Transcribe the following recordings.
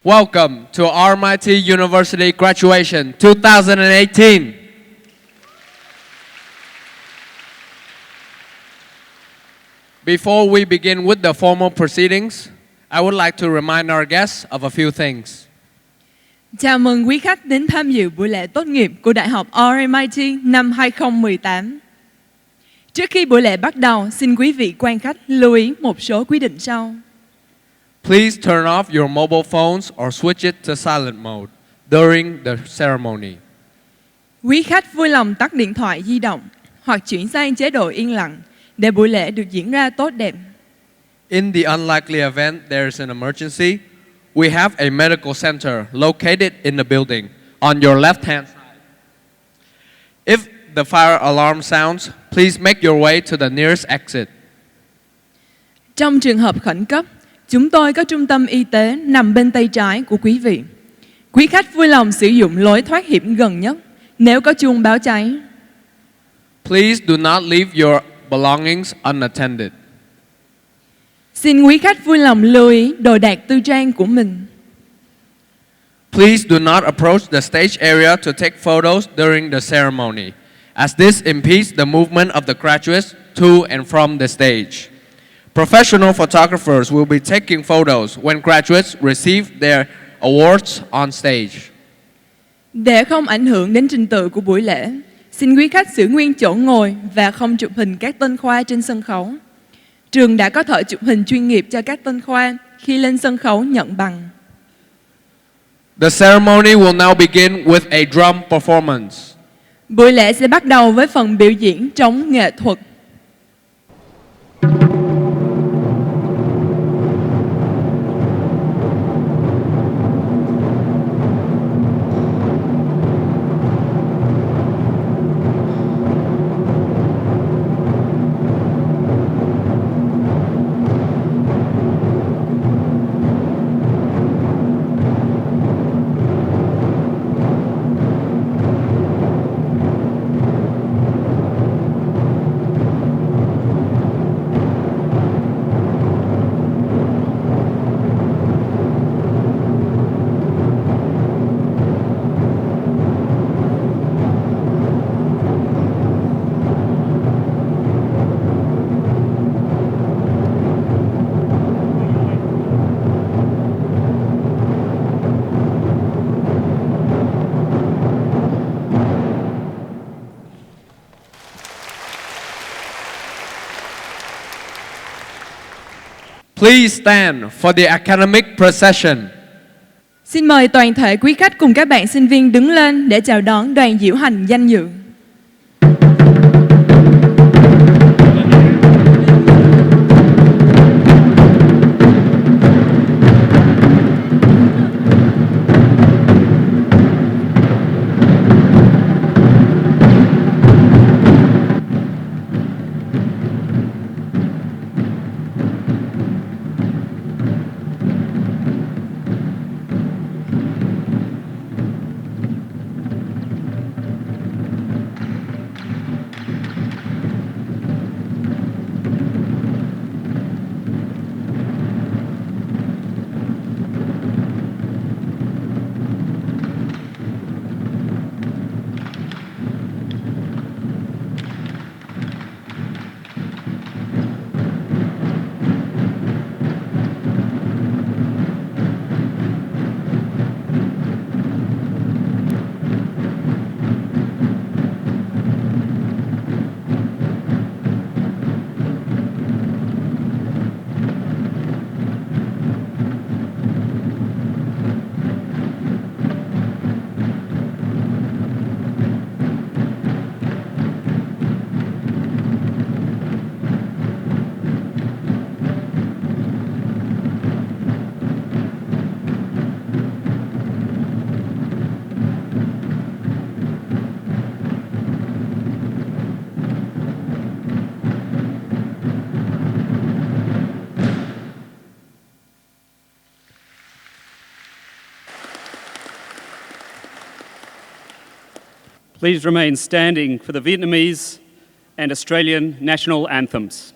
Welcome to RMIT University Graduation 2018. Before we begin with the formal proceedings, I would like to remind our guests of a few things. Chào mừng quý khách đến tham dự buổi lễ tốt nghiệp của Đại học RMIT năm 2018. Trước khi buổi lễ bắt đầu, xin quý vị quan khách lưu ý một số quy định sau. Please turn off your mobile phones or switch it to silent mode during the ceremony. Quý khách vui lòng tắt điện thoại di động hoặc chuyển sang chế độ yên lặng để buổi lễ được diễn ra tốt đẹp. In the unlikely event there is an emergency, we have a medical center located in the building on your left-hand side. If the fire alarm sounds, please make your way to the nearest exit. Trong trường hợp khẩn cấp, chúng tôi có trung tâm y tế nằm bên tay trái của quý vị. Quý khách vui lòng sử dụng lối thoát hiểm gần nhất nếu có chuông báo cháy. Please do not leave your belongings unattended. Xin quý khách vui lòng lưu ý đồ đạc tư trang của mình. Please do not approach the stage area to take photos during the ceremony, as this impedes the movement of the graduates to and from the stage. Professional photographers will be taking photos when graduates receive their awards on stage. Để không ảnh hưởng đến trình tự của buổi lễ, xin quý khách giữ nguyên chỗ ngồi và không chụp hình các tên khoa trên sân khấu. Trường đã có thợ chụp hình chuyên nghiệp cho các tên khoa khi lên sân khấu nhận bằng. The ceremony will now begin with a drum performance. Buổi lễ sẽ bắt đầu với phần biểu diễn trống nghệ thuật. Please stand for the academic procession. Xin mời toàn thể quý khách cùng các bạn sinh viên đứng lên để chào đón đoàn diễu hành danh dự. Please remain standing for the Vietnamese and Australian national anthems.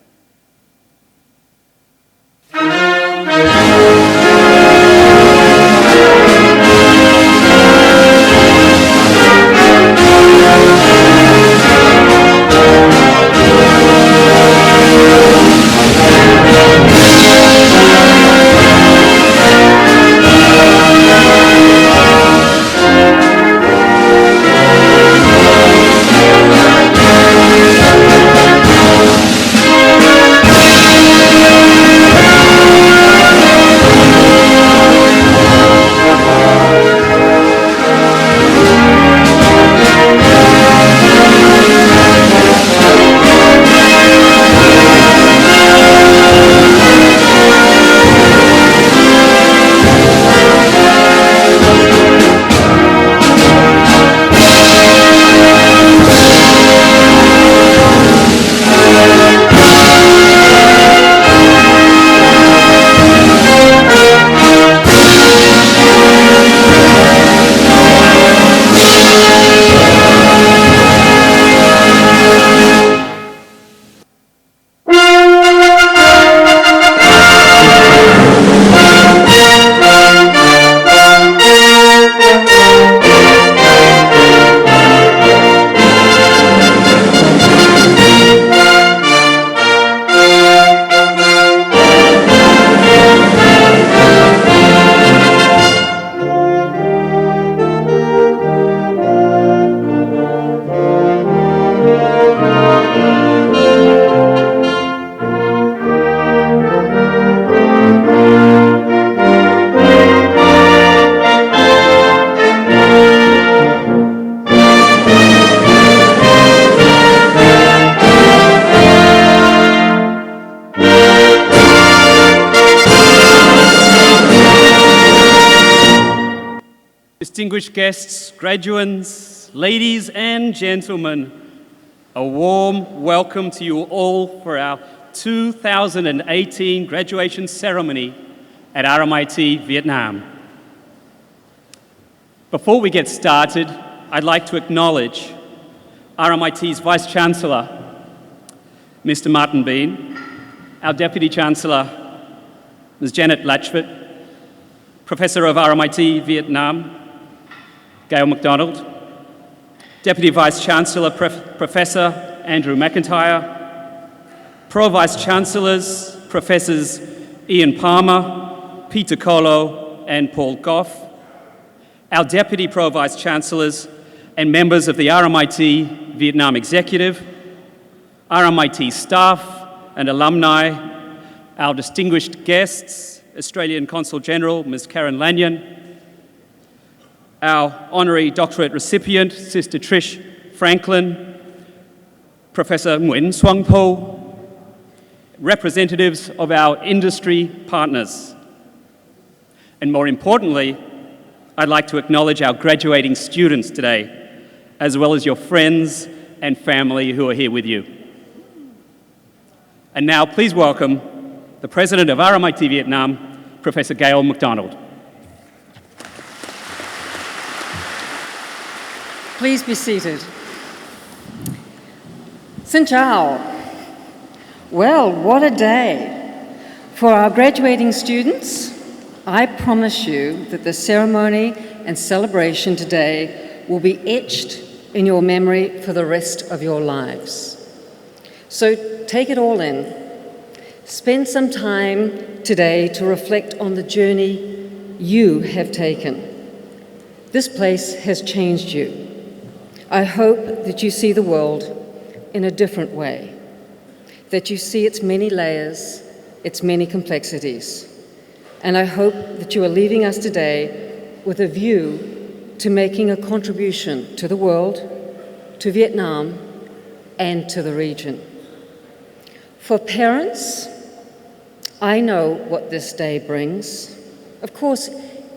distinguished guests, graduates, ladies and gentlemen, a warm welcome to you all for our 2018 graduation ceremony at RMIT Vietnam. Before we get started, I'd like to acknowledge RMIT's Vice-Chancellor, Mr. Martin Bean, our Deputy Chancellor, Ms. Janet Latchford, Professor of RMIT Vietnam, Gail MacDonald, Deputy Vice-Chancellor, Professor Andrew McIntyre, Pro-Vice-Chancellors, Professors Ian Palmer, Peter Colo, and Paul Goff, our Deputy Pro-Vice-Chancellors and members of the RMIT Vietnam Executive, RMIT staff and alumni, our distinguished guests, Australian Consul General, Ms. Karen Lanyon, our honorary doctorate recipient, Sister Trish Franklin, Professor Nguyen Xuân Po, representatives of our industry partners. And more importantly, I'd like to acknowledge our graduating students today, as well as your friends and family who are here with you. And now please welcome the President of RMIT Vietnam, Professor Gail MacDonald. Please be seated. Xin chào. Well, what a day. For our graduating students, I promise you that the ceremony and celebration today will be etched in your memory for the rest of your lives. So take it all in. Spend some time today to reflect on the journey you have taken. This place has changed you. I hope that you see the world in a different way, that you see its many layers, its many complexities. And I hope that you are leaving us today with a view to making a contribution to the world, to Vietnam, and to the region. For parents, I know what this day brings. Of course,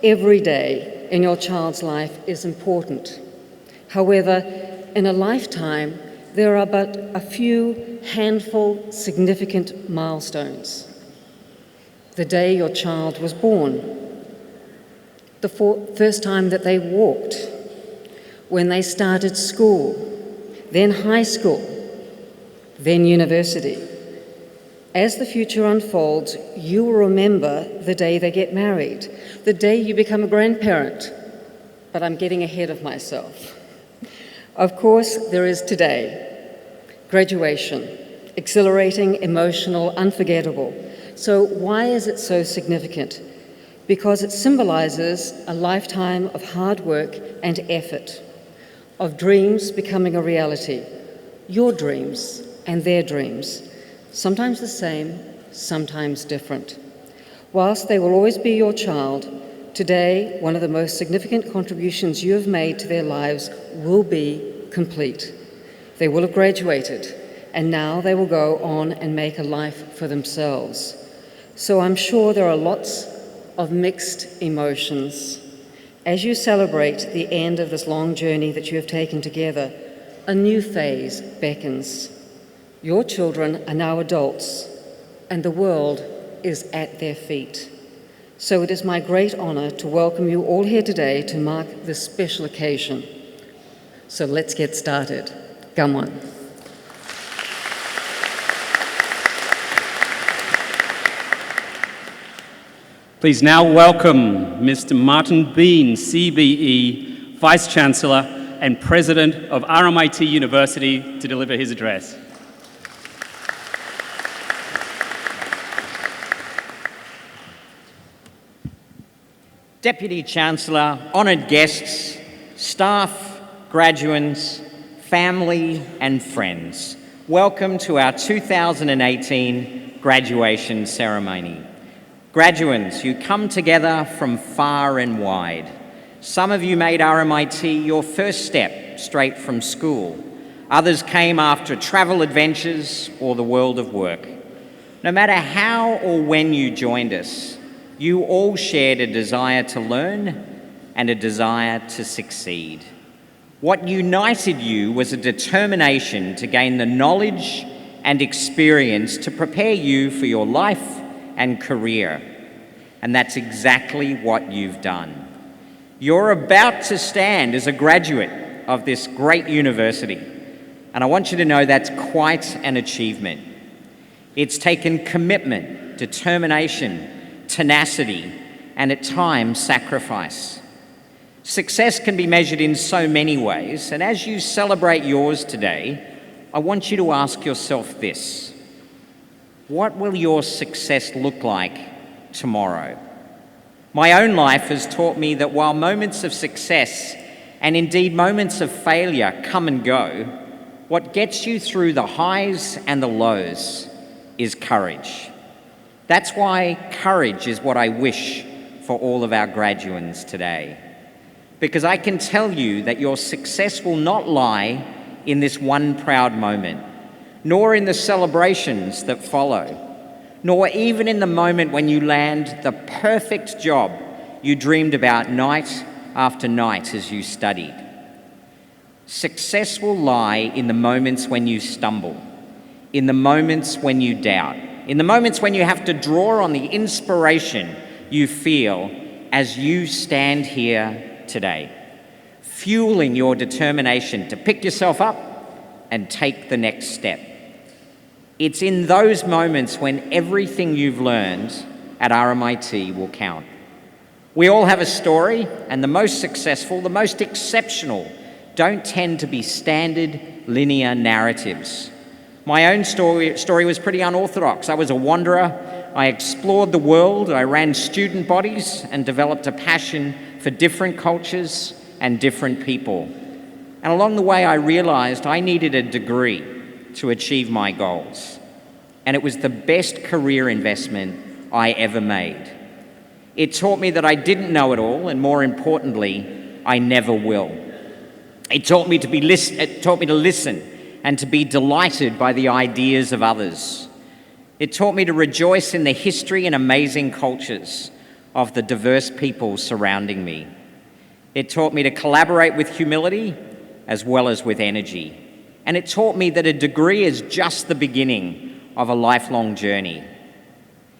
every day in your child's life is important. However, in a lifetime, there are but a few handful significant milestones. The day your child was born, the first time that they walked, when they started school, then high school, then university. As the future unfolds, you will remember the day they get married, the day you become a grandparent. But I'm getting ahead of myself. Of course, there is today, graduation, exhilarating, emotional, unforgettable. So why is it so significant? Because it symbolizes a lifetime of hard work and effort, of dreams becoming a reality, your dreams and their dreams, sometimes the same, sometimes different. Whilst they will always be your child, today, one of the most significant contributions you have made to their lives will be complete. They will have graduated, and now they will go on and make a life for themselves. So I'm sure there are lots of mixed emotions. As you celebrate the end of this long journey that you have taken together, a new phase beckons. Your children are now adults, and the world is at their feet. So it is my great honor to welcome you all here today to mark this special occasion. So let's get started. Come on. Please now welcome Mr. Martin Bean, CBE, Vice-Chancellor and President of RMIT University, to deliver his address. Deputy Chancellor, honoured guests, staff, graduates, family and friends, welcome to our 2018 graduation ceremony. Graduates, you come together from far and wide. Some of you made RMIT your first step straight from school. Others came after travel adventures or the world of work. No matter how or when you joined us, you all shared a desire to learn, and a desire to succeed. What united you was a determination to gain the knowledge and experience to prepare you for your life and career. And that's exactly what you've done. You're about to stand as a graduate of this great university, and I want you to know that's quite an achievement. It's taken commitment, determination, tenacity, and at times sacrifice. Success can be measured in so many ways, and as you celebrate yours today, I want you to ask yourself this: what will your success look like tomorrow? My own life has taught me that while moments of success and indeed moments of failure come and go, what gets you through the highs and the lows is courage. That's why courage is what I wish for all of our graduands today. Because I can tell you that your success will not lie in this one proud moment, nor in the celebrations that follow, nor even in the moment when you land the perfect job you dreamed about night after night as you studied. Success will lie in the moments when you stumble, in the moments when you doubt, in the moments when you have to draw on the inspiration you feel as you stand here today, fueling your determination to pick yourself up and take the next step. It's in those moments when everything you've learned at RMIT will count. We all have a story, and the most successful, the most exceptional, don't tend to be standard linear narratives. My own story was pretty unorthodox. I was a wanderer. I explored the world. I ran student bodies and developed a passion for different cultures and different people. And along the way, I realized I needed a degree to achieve my goals. And it was the best career investment I ever made. It taught me that I didn't know it all, and more importantly, I never will. It taught me to listen and to be delighted by the ideas of others. It taught me to rejoice in the history and amazing cultures of the diverse people surrounding me. It taught me to collaborate with humility as well as with energy. And it taught me that a degree is just the beginning of a lifelong journey.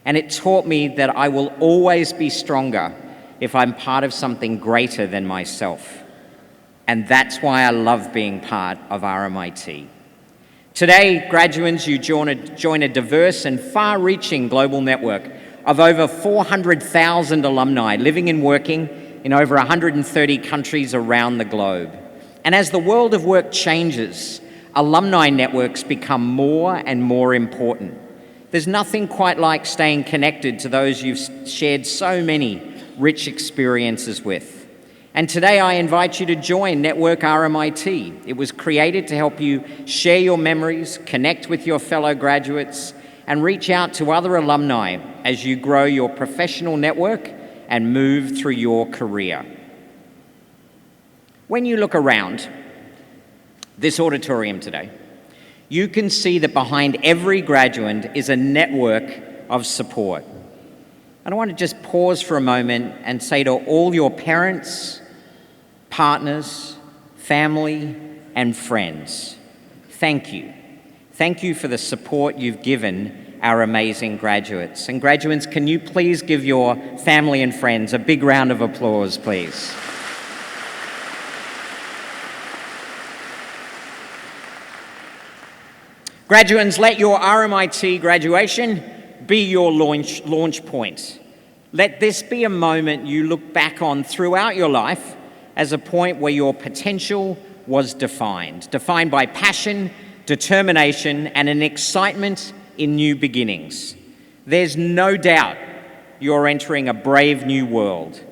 And it taught me that I will always be stronger if I'm part of something greater than myself. And that's why I love being part of RMIT. Today, graduates, you join a diverse and far-reaching global network of over 400,000 alumni living and working in over 130 countries around the globe. And as the world of work changes, alumni networks become more and more important. There's nothing quite like staying connected to those you've shared so many rich experiences with. And today I invite you to join Network RMIT. It was created to help you share your memories, connect with your fellow graduates, and reach out to other alumni as you grow your professional network and move through your career. When you look around this auditorium today, you can see that behind every graduate is a network of support. And I want to just pause for a moment and say to all your parents, partners, family, and friends, thank you. Thank you for the support you've given our amazing graduates. And graduates, can you please give your family and friends a big round of applause, please? Graduates, let your RMIT graduation be your launch point. Let this be a moment you look back on throughout your life as a point where your potential was defined by passion, determination, and an excitement in new beginnings. There's no doubt you're entering a brave new world.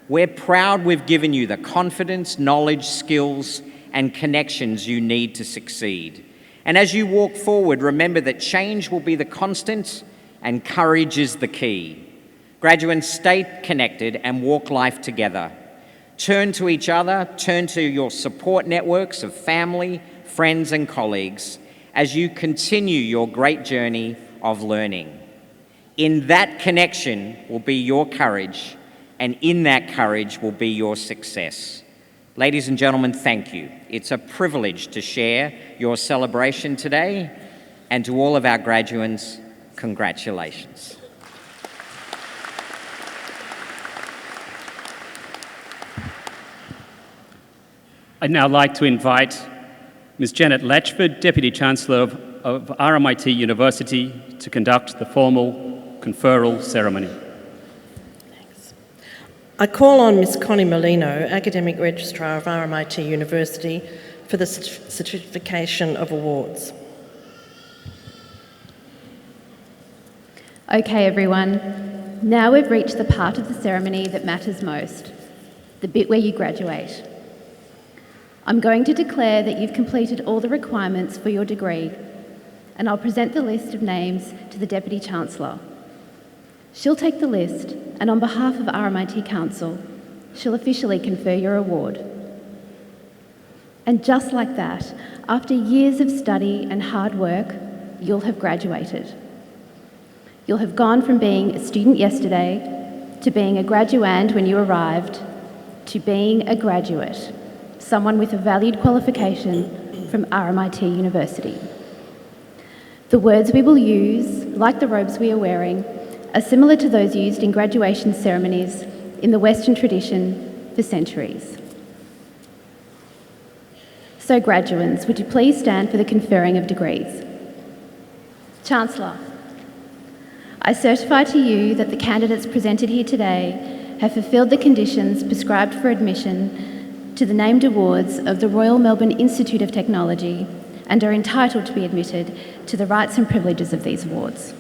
We're proud we've given you the confidence, knowledge, skills, and connections you need to succeed. And as you walk forward, remember that change will be the constant and courage is the key. Graduates, stay connected and walk life together. Turn to each other, turn to your support networks of family, friends, and colleagues as you continue your great journey of learning. In that connection will be your courage and in that courage will be your success. Ladies and gentlemen, thank you. It's a privilege to share your celebration today, and to all of our graduates, congratulations. I'd now like to invite Ms. Janet Latchford, Deputy Chancellor of RMIT University, to conduct the formal conferral ceremony. Thanks. I call on Ms. Connie Molino, Academic Registrar of RMIT University, for the certification of awards. Okay, everyone. Now we've reached the part of the ceremony that matters most, the bit where you graduate. I'm going to declare that you've completed all the requirements for your degree, and I'll present the list of names to the Deputy Chancellor. She'll take the list, and on behalf of RMIT Council, she'll officially confer your award. And just like that, after years of study and hard work, you'll have graduated. You'll have gone from being a student yesterday to being a graduand when you arrived to being a graduate, someone with a valued qualification from RMIT University. The words we will use, like the robes we are wearing, are similar to those used in graduation ceremonies in the Western tradition for centuries. So graduands, would you please stand for the conferring of degrees? Chancellor, I certify to you that the candidates presented here today have fulfilled the conditions prescribed for admission to the named awards of the Royal Melbourne Institute of Technology and are entitled to be admitted to the rights and privileges of these awards.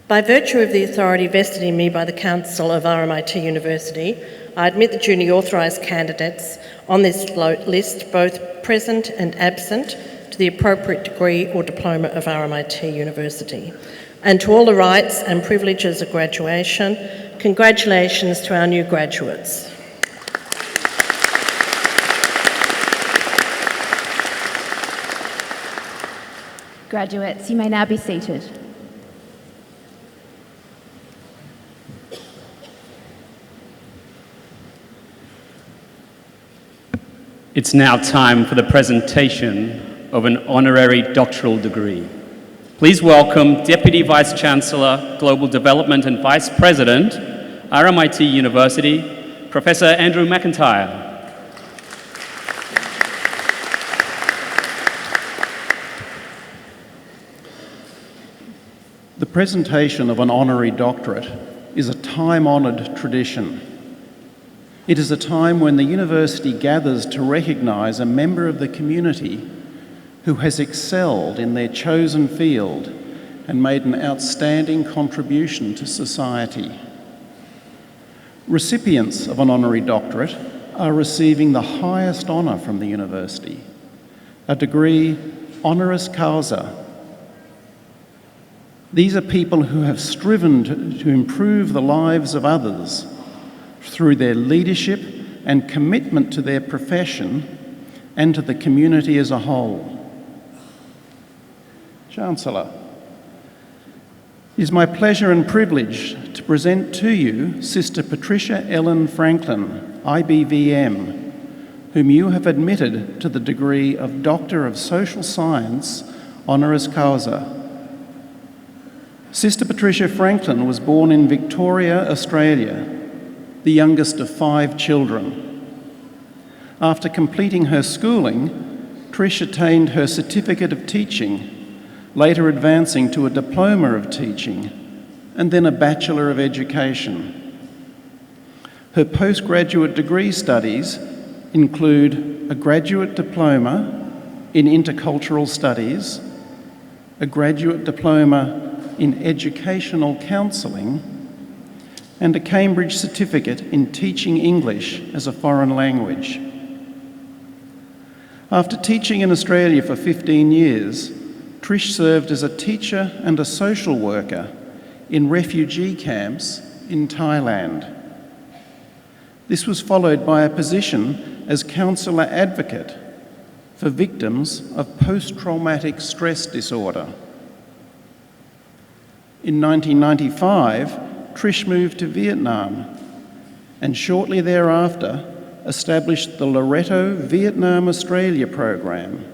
By virtue of the authority vested in me by the Council of RMIT University, I admit the duly authorised candidates on this list, both present and absent, to the appropriate degree or diploma of RMIT University. And to all the rights and privileges of graduation, congratulations to our new graduates. Graduates, you may now be seated. It's now time for the presentation of an honorary doctoral degree. Please welcome Deputy Vice-Chancellor, Global Development and Vice President, RMIT University, Professor Andrew McIntyre. The presentation of an honorary doctorate is a time-honoured tradition. It is a time when the university gathers to recognise a member of the community who has excelled in their chosen field and made an outstanding contribution to society. Recipients of an honorary doctorate are receiving the highest honour from the university, a degree honoris causa. These are people who have striven to improve the lives of others through their leadership and commitment to their profession and to the community as a whole. Chancellor, it is my pleasure and privilege to present to you Sister Patricia Ellen Franklin, IBVM, whom you have admitted to the degree of Doctor of Social Science, honoris causa. Sister Patricia Franklin was born in Victoria, Australia, the youngest of 5 children. After completing her schooling, Trish attained her Certificate of Teaching, later advancing to a Diploma of Teaching, and then a Bachelor of Education. Her postgraduate degree studies include a graduate diploma in Intercultural Studies, a graduate diploma in Educational Counselling, and a Cambridge certificate in teaching English as a foreign language. After teaching in Australia for 15 years, Trish served as a teacher and a social worker in refugee camps in Thailand. This was followed by a position as counsellor advocate for victims of post-traumatic stress disorder. In 1995, Trish moved to Vietnam and shortly thereafter established the Loreto Vietnam Australia program.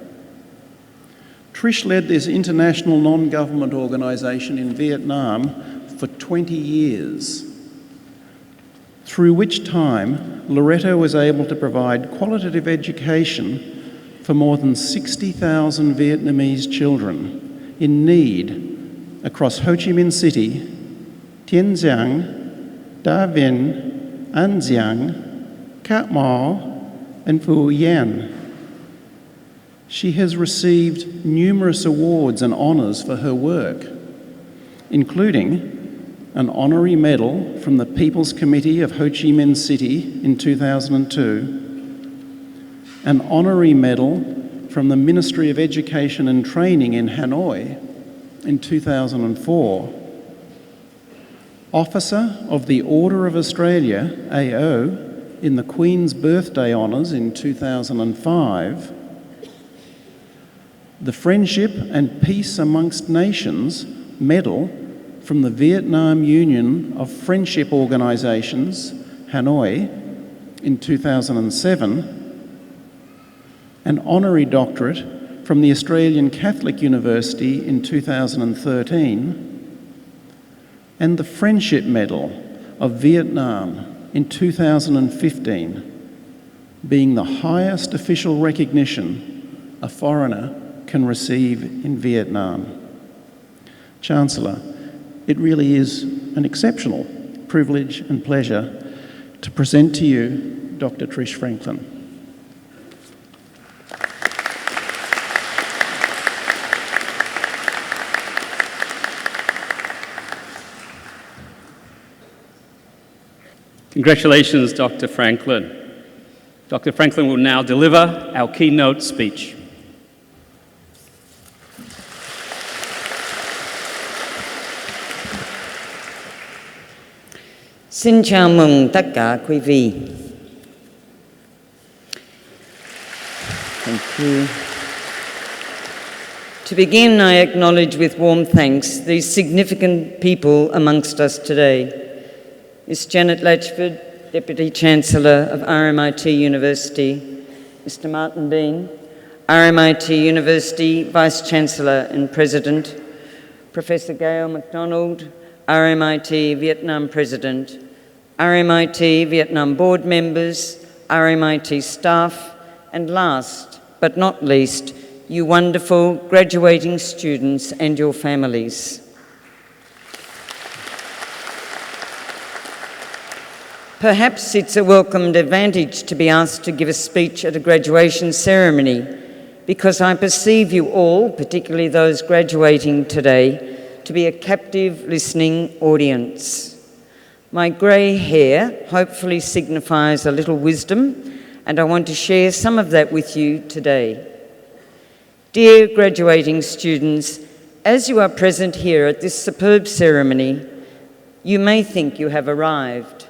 Trish led this international non-government organisation in Vietnam for 20 years, through which time Loreto was able to provide qualitative education for more than 60,000 Vietnamese children in need across Ho Chi Minh City, Tiên Giang, Da Vinh, An Giang, Cat Mall, and Phu Yen. She has received numerous awards and honours for her work, including an honorary medal from the People's Committee of Ho Chi Minh City in 2002, an honorary medal from the Ministry of Education and Training in Hanoi in 2004, Officer of the Order of Australia, AO, in the Queen's Birthday Honours in 2005, the Friendship and Peace Amongst Nations Medal from the Vietnam Union of Friendship Organisations, Hanoi, in 2007, an honorary doctorate from the Australian Catholic University in 2013, and the Friendship Medal of Vietnam in 2015, being the highest official recognition a foreigner can receive in Vietnam. Chancellor, it really is an exceptional privilege and pleasure to present to you Dr. Trish Franklin. Congratulations, Dr. Franklin. Dr. Franklin will now deliver our keynote speech. Xin chào mừng tất cả quý vị. Thank you. To begin, I acknowledge with warm thanks these significant people amongst us today. Ms. Janet Latchford, Deputy Chancellor of RMIT University, Mr. Martin Bean, RMIT University Vice Chancellor and President, Professor Gail MacDonald, RMIT Vietnam President, RMIT Vietnam board members, RMIT staff, and last but not least, you wonderful graduating students and your families. Perhaps it's a welcomed advantage to be asked to give a speech at a graduation ceremony, because I perceive you all, particularly those graduating today, to be a captive listening audience. My grey hair hopefully signifies a little wisdom, and I want to share some of that with you today. Dear graduating students, as you are present here at this superb ceremony, you may think you have arrived.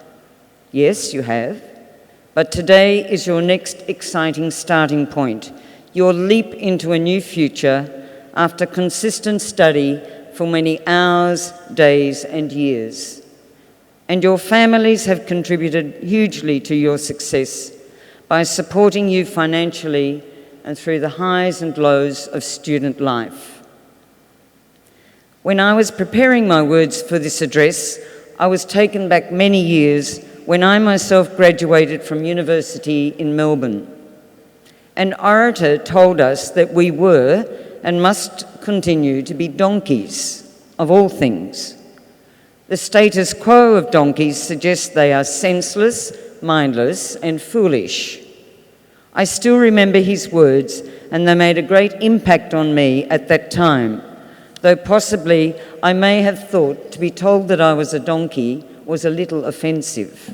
Yes, you have. But today is your next exciting starting point, your leap into a new future after consistent study for many hours, days, and years. And your families have contributed hugely to your success by supporting you financially and through the highs and lows of student life. When I was preparing my words for this address, I was taken back many years when I myself graduated from university in Melbourne. An orator told us that we were and must continue to be donkeys, of all things. The status quo of donkeys suggests they are senseless, mindless, and foolish. I still remember his words, and they made a great impact on me at that time, though possibly I may have thought to be told that I was a donkey was a little offensive.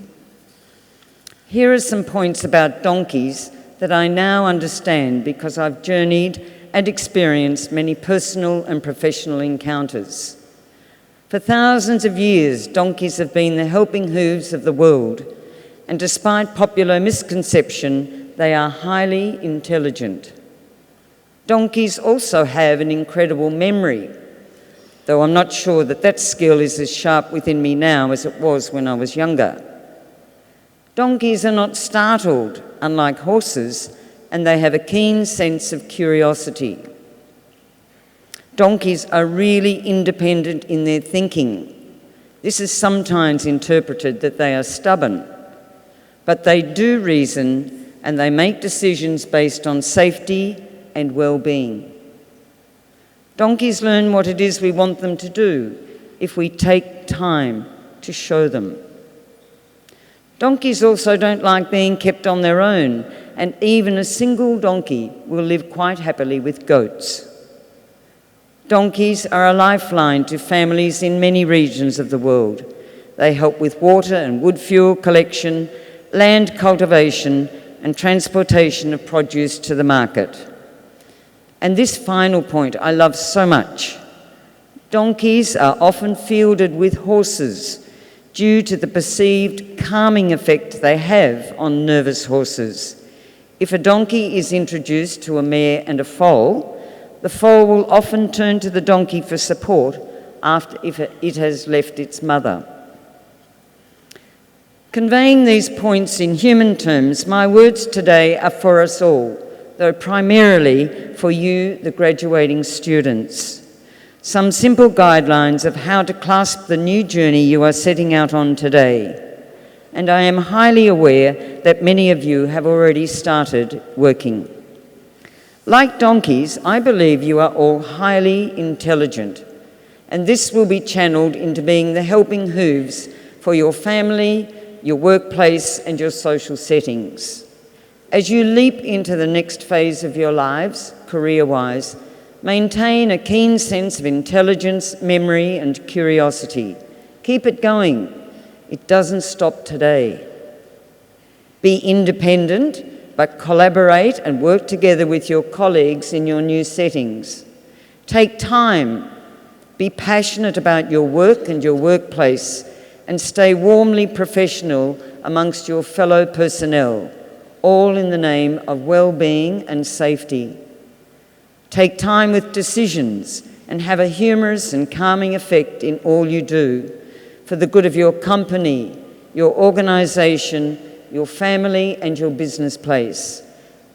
Here are some points about donkeys that I now understand because I've journeyed and experienced many personal and professional encounters. For thousands of years, donkeys have been the helping hooves of the world, and despite popular misconception, they are highly intelligent. Donkeys also have an incredible memory, though I'm not sure that that skill is as sharp within me now as it was when I was younger. Donkeys are not startled, unlike horses, and they have a keen sense of curiosity. Donkeys are really independent in their thinking. This is sometimes interpreted that they are stubborn, but they do reason and they make decisions based on safety and well-being. Donkeys learn what it is we want them to do if we take time to show them. Donkeys also don't like being kept on their own, and even a single donkey will live quite happily with goats. Donkeys are a lifeline to families in many regions of the world. They help with water and wood fuel collection, land cultivation, and transportation of produce to the market. And this final point I love so much. Donkeys are often fielded with horses due to the perceived calming effect they have on nervous horses. If a donkey is introduced to a mare and a foal, the foal will often turn to the donkey for support after it has left its mother. Conveying these points in human terms, my words today are for us all, though primarily for you, the graduating students. Some simple guidelines of how to clasp the new journey you are setting out on today. And I am highly aware that many of you have already started working. Like donkeys, I believe you are all highly intelligent, and this will be channeled into being the helping hooves for your family, your workplace, and your social settings. As you leap into the next phase of your lives, career-wise, maintain a keen sense of intelligence, memory, and curiosity. Keep it going. It doesn't stop today. Be independent, but collaborate and work together with your colleagues in your new settings. Take time. Be passionate about your work and your workplace, and stay warmly professional amongst your fellow personnel, all in the name of well-being and safety. Take time with decisions and have a humorous and calming effect in all you do for the good of your company, your organisation, your family and your business place,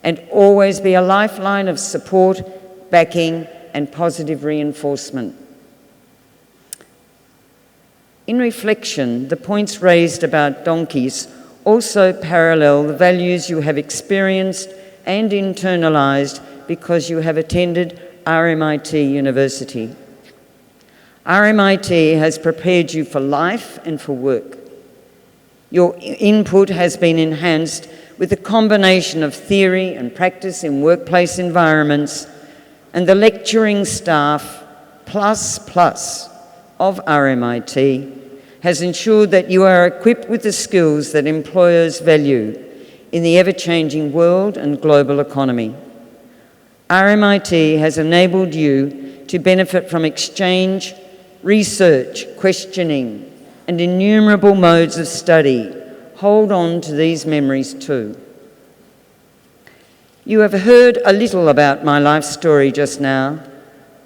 and always be a lifeline of support, backing and positive reinforcement. In reflection, the points raised about donkeys also parallel the values you have experienced and internalised because you have attended RMIT University. RMIT has prepared you for life and for work. Your input has been enhanced with a combination of theory and practice in workplace environments, and the lecturing staff plus of RMIT has ensured that you are equipped with the skills that employers value in the ever-changing world and global economy. RMIT has enabled you to benefit from exchange, research, questioning, and innumerable modes of study. Hold on to these memories too. You have heard a little about my life story just now.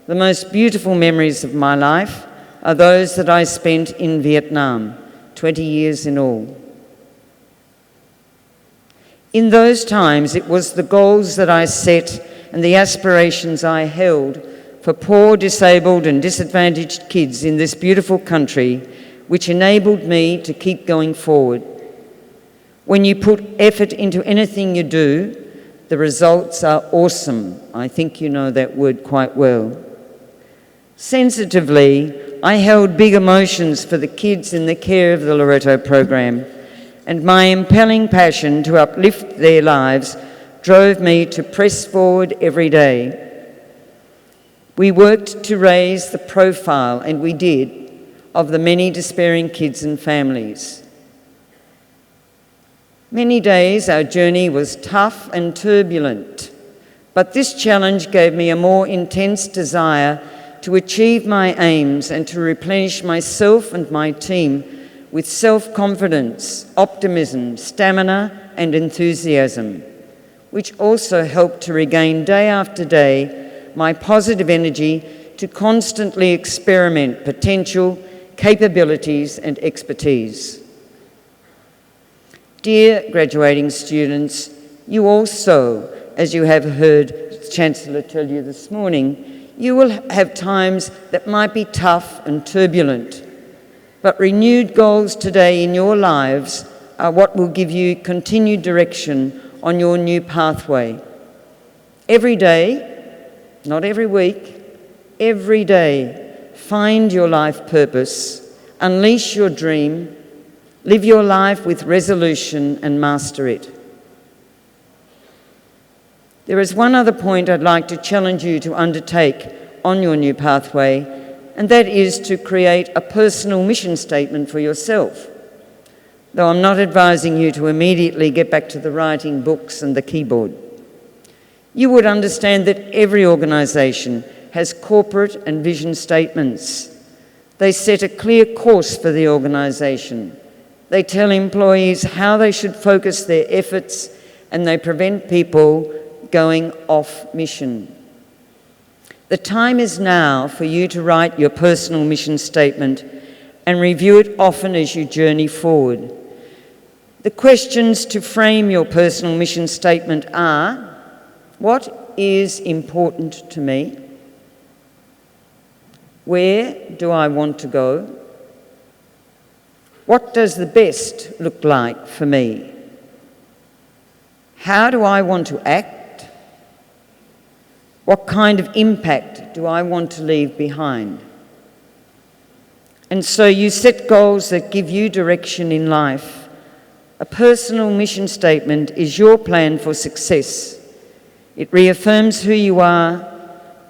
The most beautiful memories of my life are those that I spent in Vietnam, 20 years in all. In those times, it was the goals that I set and the aspirations I held for poor, disabled and disadvantaged kids in this beautiful country which enabled me to keep going forward. When you put effort into anything you do, the results are awesome. I think you know that word quite well. Sensitively, I held big emotions for the kids in the care of the Loreto program, and my impelling passion to uplift their lives drove me to press forward every day. We worked to raise the profile, and we did, of the many despairing kids and families. Many days our journey was tough and turbulent, but this challenge gave me a more intense desire to achieve my aims and to replenish myself and my team with self-confidence, optimism, stamina and enthusiasm, which also help to regain day after day my positive energy to constantly experiment potential, capabilities and expertise. Dear graduating students, you also, as you have heard the Chancellor tell you this morning, you will have times that might be tough and turbulent, but renewed goals today in your lives are what will give you continued direction on your new pathway. Every day, not every week, every day, find your life purpose, unleash your dream, live your life with resolution and master it. There is one other point I'd like to challenge you to undertake on your new pathway, and that is to create a personal mission statement for yourself. Though I'm not advising you to immediately get back to the writing, books and the keyboard. You would understand that every organisation has corporate and vision statements. They set a clear course for the organisation. They tell employees how they should focus their efforts, and they prevent people going off mission. The time is now for you to write your personal mission statement and review it often as you journey forward. The questions to frame your personal mission statement are: what is important to me? Where do I want to go? What does the best look like for me? How do I want to act? What kind of impact do I want to leave behind? And so you set goals that give you direction in life. A personal mission statement is your plan for success. It reaffirms who you are,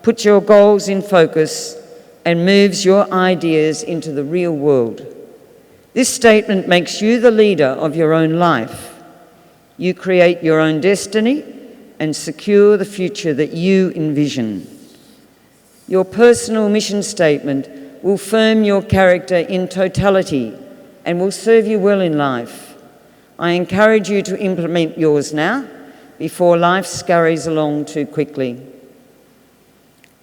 puts your goals in focus, and moves your ideas into the real world. This statement makes you the leader of your own life. You create your own destiny and secure the future that you envision. Your personal mission statement will firm your character in totality and will serve you well in life. I encourage you to implement yours now before life scurries along too quickly.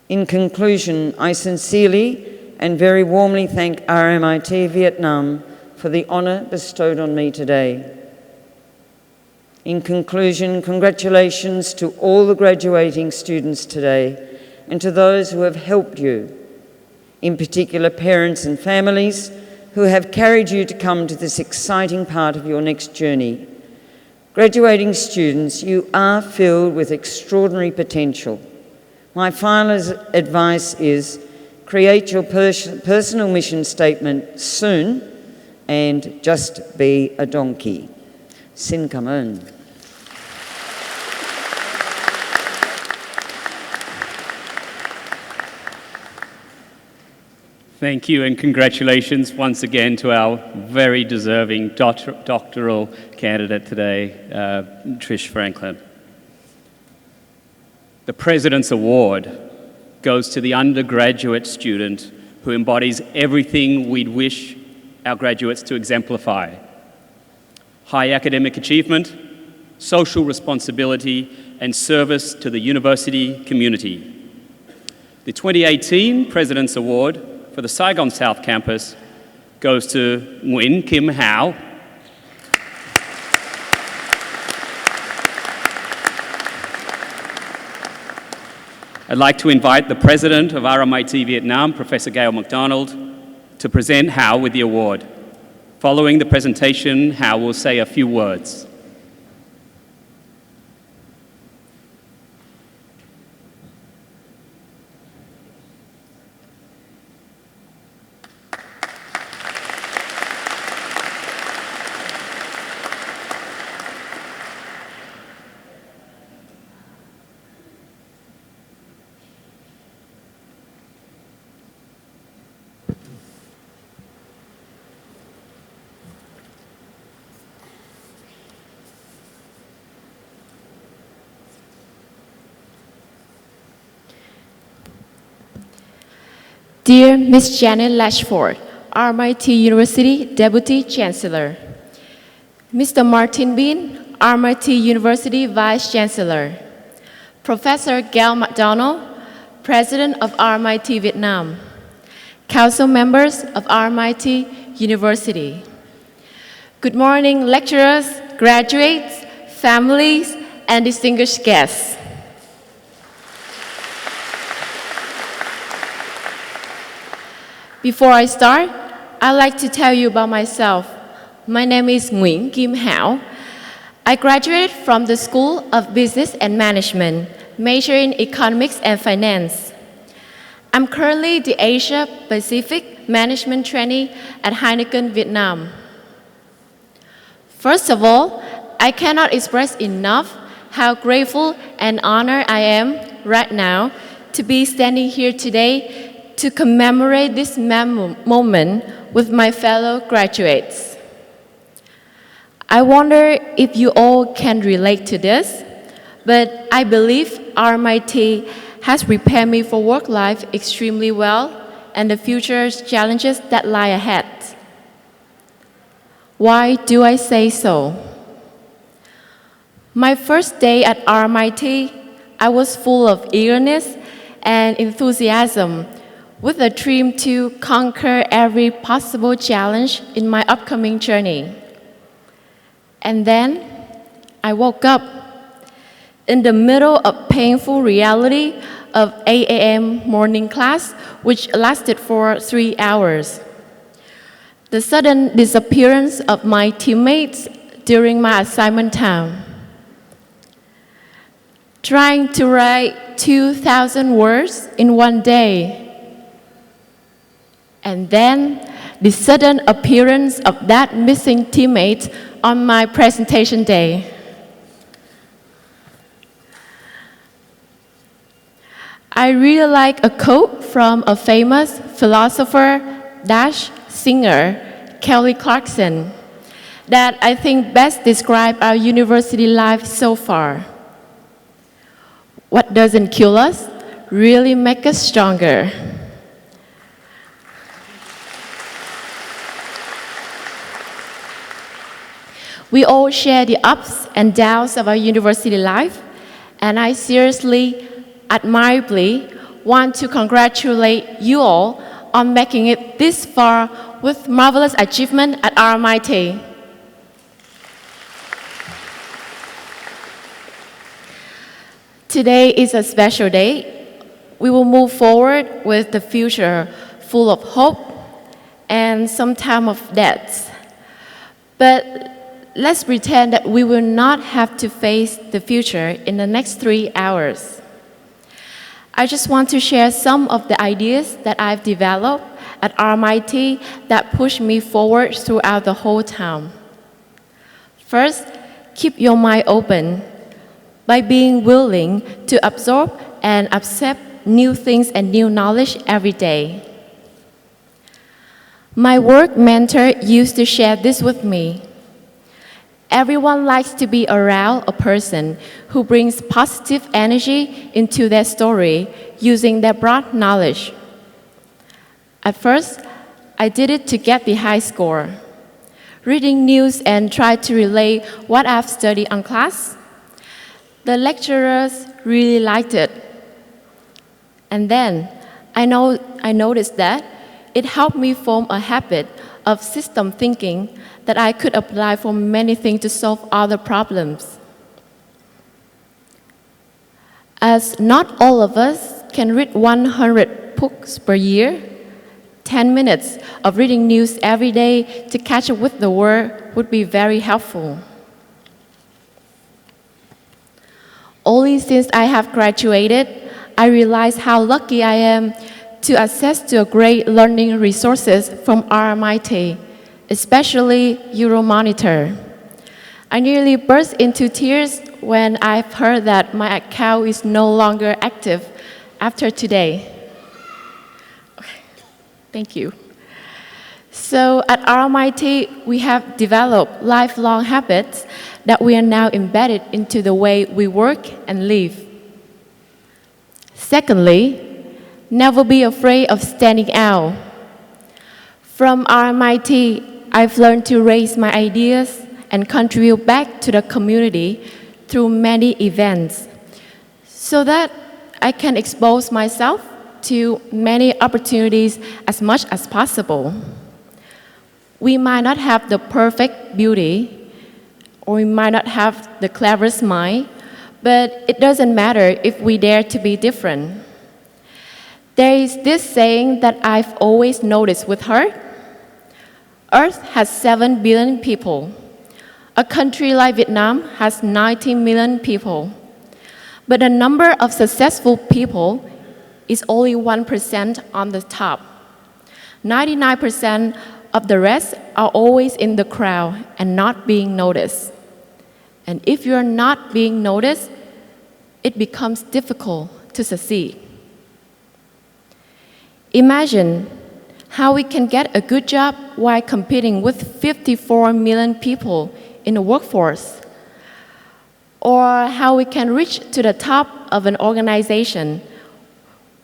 In conclusion, I sincerely and very warmly thank RMIT Vietnam for the honour bestowed on me today. In conclusion, congratulations to all the graduating students today and to those who have helped you, in particular parents and families who have carried you to come to this exciting part of your next journey. Graduating students, you are filled with extraordinary potential. My final advice is create your personal mission statement soon and just be a donkey. Xin cảm ơn. Thank you and congratulations once again to our very deserving doctoral candidate today, Trish Franklin. The President's Award goes to the undergraduate student who embodies everything we'd wish our graduates to exemplify: high academic achievement, social responsibility, and service to the university community. The 2018 President's Award for the Saigon South Campus goes to Nguyễn Kim Hảo. I'd like to invite the President of RMIT Vietnam, Professor Gail MacDonald, to present Hảo with the award. Following the presentation, Hảo will say a few words. Dear Ms. Janet Lashford, RMIT University Deputy Chancellor. Mr. Martin Bean, RMIT University Vice Chancellor. Professor Gail McDonald, President of RMIT Vietnam. Council members of RMIT University. Good morning, lecturers, graduates, families, and distinguished guests. Before I start, I'd like to tell you about myself. My name is Nguyễn Kim Hảo. I graduated from the School of Business and Management, majoring in Economics and Finance. I'm currently the Asia Pacific Management Trainee at Heineken Vietnam. First of all, I cannot express enough how grateful and honored I am right now to be standing here today to commemorate this moment with my fellow graduates. I wonder if you all can relate to this, but I believe RMIT has prepared me for work life extremely well and the future challenges that lie ahead. Why do I say so? My first day at RMIT, I was full of eagerness and enthusiasm with a dream to conquer every possible challenge in my upcoming journey. And then I woke up in the middle of painful reality of 8 a.m. morning class, which lasted for 3 hours. The sudden disappearance of my teammates during my assignment time. Trying to write 2,000 words in one day. And then the sudden appearance of that missing teammate on my presentation day. I really like a quote from a famous philosopher-singer, Kelly Clarkson, that I think best describes our university life so far. What doesn't kill us really makes us stronger. We all share the ups and downs of our university life, and I seriously, admirably want to congratulate you all on making it this far with marvelous achievement at RMIT. Today is a special day. We will move forward with the future full of hope and some time of death. But let's pretend that we will not have to face the future in the next 3 hours. I just want to share some of the ideas that I've developed at RMIT that push me forward throughout the whole time. First, keep your mind open by being willing to absorb and accept new things and new knowledge every day. My work mentor used to share this with me. Everyone likes to be around a person who brings positive energy into their story using their broad knowledge. At first, I did it to get the high score, reading news and try to relay what I've studied on class. The lecturers really liked it. And then I noticed that it helped me form a habit of system thinking that I could apply for many things to solve other problems. As not all of us can read 100 books per year, 10 minutes of reading news every day to catch up with the world would be very helpful. Only since I have graduated, I realize how lucky I am to access to great learning resources from RMIT, especially Euromonitor. I nearly burst into tears when I've heard that my account is no longer active after today. Okay. Thank you. So at RMIT, we have developed lifelong habits that we are now embedded into the way we work and live. Secondly, never be afraid of standing out. From RMIT, I've learned to raise my ideas and contribute back to the community through many events so that I can expose myself to many opportunities as much as possible. We might not have the perfect beauty, or we might not have the cleverest mind, but it doesn't matter if we dare to be different. There is this saying that I've always noticed with her. Earth has 7 billion people. A country like Vietnam has 19 million people. But the number of successful people is only 1% on the top. 99% of the rest are always in the crowd and not being noticed. And if you're not being noticed, it becomes difficult to succeed. Imagine how we can get a good job while competing with 54 million people in the workforce, or how we can reach to the top of an organization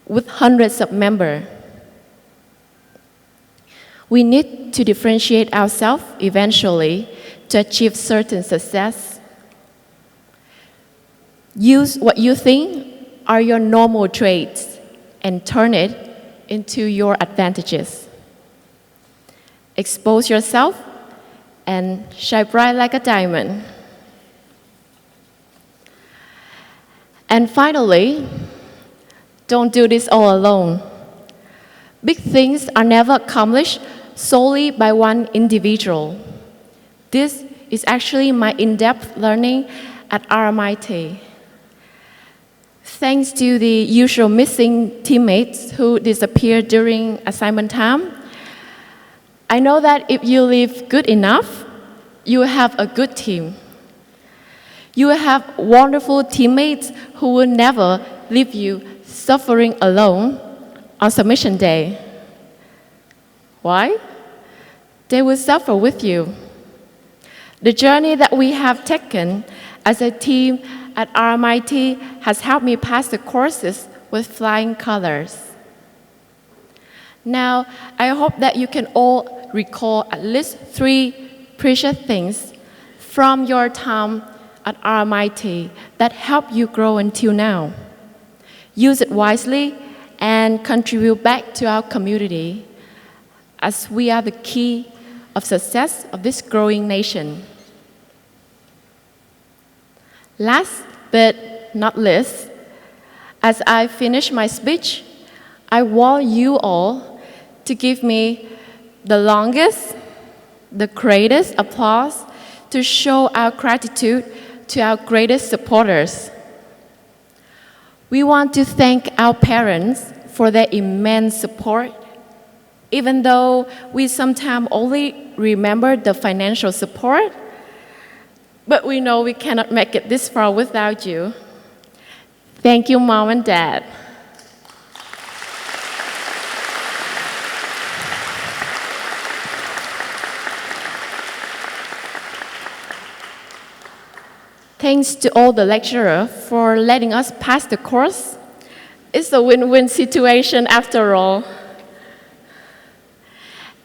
with hundreds of members. We need to differentiate ourselves eventually to achieve certain success. Use what you think are your normal traits and turn it into your advantages. Expose yourself and shine bright like a diamond. And finally, don't do this all alone. Big things are never accomplished solely by one individual. This is actually my in-depth learning at RMIT. Thanks to the usual missing teammates who disappeared during assignment time, I know that if you live good enough, you will have a good team. You will have wonderful teammates who will never leave you suffering alone on submission day. Why? They will suffer with you. The journey that we have taken as a team at RMIT has helped me pass the courses with flying colors. Now, I hope that you can all recall at least 3 precious things from your time at RMIT that helped you grow until now. Use it wisely and contribute back to our community, as we are the key of success of this growing nation. Last but not least, as I finish my speech, I want you all to give me the longest, the greatest applause to show our gratitude to our greatest supporters. We want to thank our parents for their immense support, even though we sometimes only remember the financial support. But we know we cannot make it this far without you. Thank you, Mom and Dad. Thanks to all the lecturers for letting us pass the course. It's a win-win situation after all.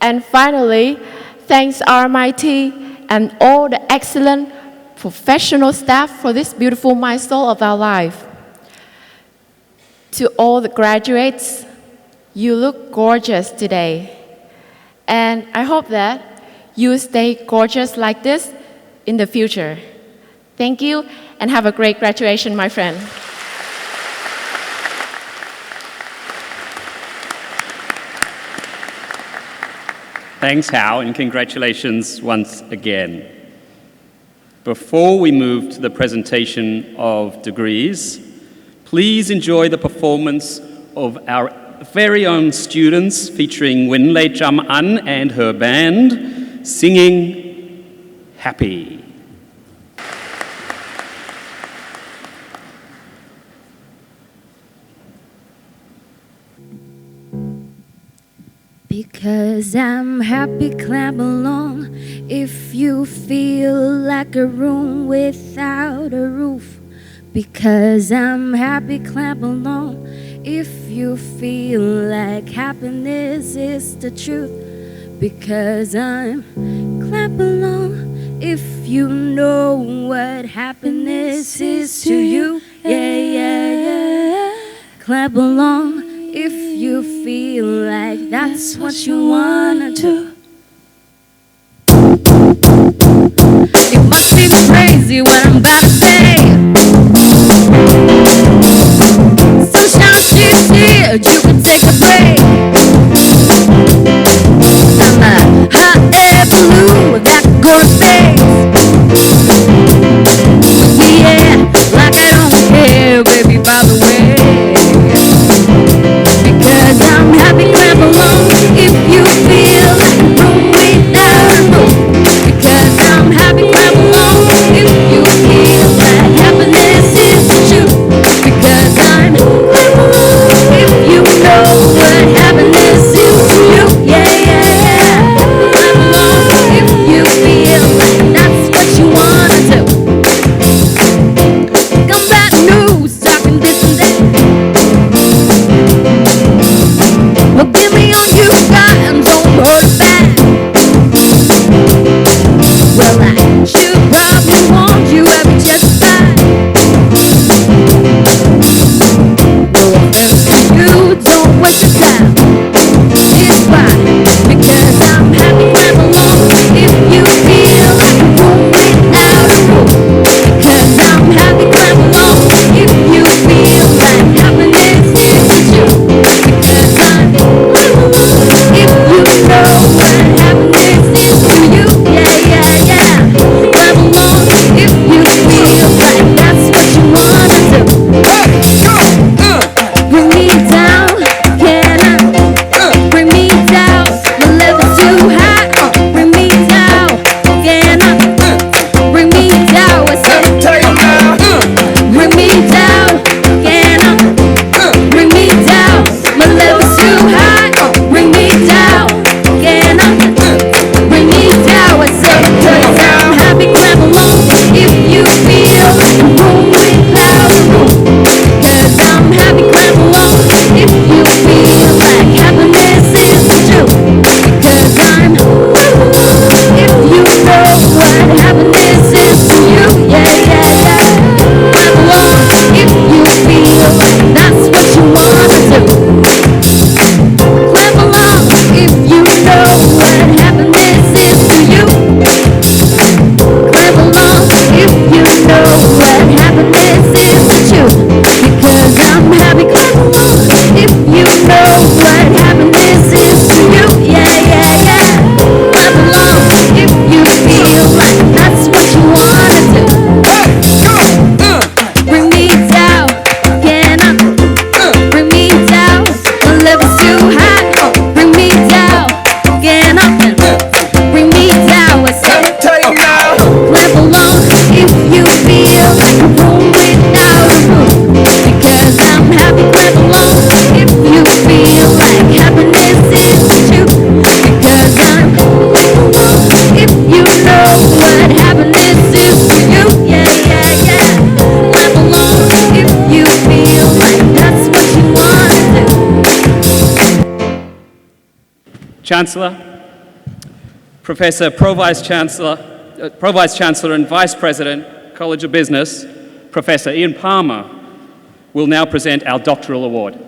And finally, thanks RMIT and all the excellent professional staff for this beautiful milestone of our life. To all the graduates, you look gorgeous today. And I hope that you stay gorgeous like this in the future. Thank you, and have a great graduation, my friend. Thanks, Hao, and congratulations once again. Before we move to the presentation of degrees, please enjoy the performance of our very own students featuring Win Lei Cham An and her band singing Happy. Because I'm happy, clap along. If you feel like a room without a roof. Because I'm happy, clap along. If you feel like happiness is the truth. because I'm clap along if you know what happiness is to you. Yeah, yeah, yeah. Clap along if you feel like that's what you wanna do. It must be crazy what I'm about to say. Sunshine, she's here, you can take a break. I'm a hot air balloon that could go to space. Yeah, like I don't care, baby, by the way. Because I'm happy, clap along if you feel like a room without a roof. Because I'm happy, clap along if you feel like happiness is the truth. Because I'm clap along if you know what happiness is to you. Yeah, yeah, yeah. Clap along if you feel like that's what you wanna do. Come back news, talking this and that. Well, give me all you got and don't hold it back. Well, I should probably warn you every chance I find. No offense to you, don't waste your time. Here's why. Because I'm happy, clap along if you feel like a room without a roof. Because I'm happy, clap along if you feel like happiness is the truth. Because I'm clap along if you know what happiness is to you. Yeah, yeah, yeah. Clap along if you feel like that's what you wanna do. Bring me down, can I? Bring me down, my level's too high. Bring me down, can I? Bring me down, what's up? Bring me down, can I? Bring me down, my level's too high. Bring me down, can I? Bring me down, what's up? 'Cause I'm happy, clap along if you feel like a room without a roof. 'Cause I'm happy, clap along if you feel like happiness is the truth. Because I'm clap along if you know what happiness is to you. Yeah, yeah, yeah. Clap along if you feel like that's what you wanna do. Clap along if you know what happiness is to you. Clap along if you know what happiness is to you. Because I'm happy, clap along if you know what happiness is to you. Yeah, yeah, yeah. Clap along if you feel like that's what you wanna do. Bring me down, can I? Bring me down, my level's too high. Bring me down, can I? Bring me down, what's up? Clap along if you feel like a room without a roof. Because I'm happy, clap along if you feel like happiness is the truth. Because I'm clap along if you know what happiness is to you. Yeah, yeah, yeah. Clap along if you feel like that's what you wanna do. Chancellor, Professor Pro-Vice Chancellor and Vice President, College of Business, Professor Ian Palmer, will now present our doctoral award.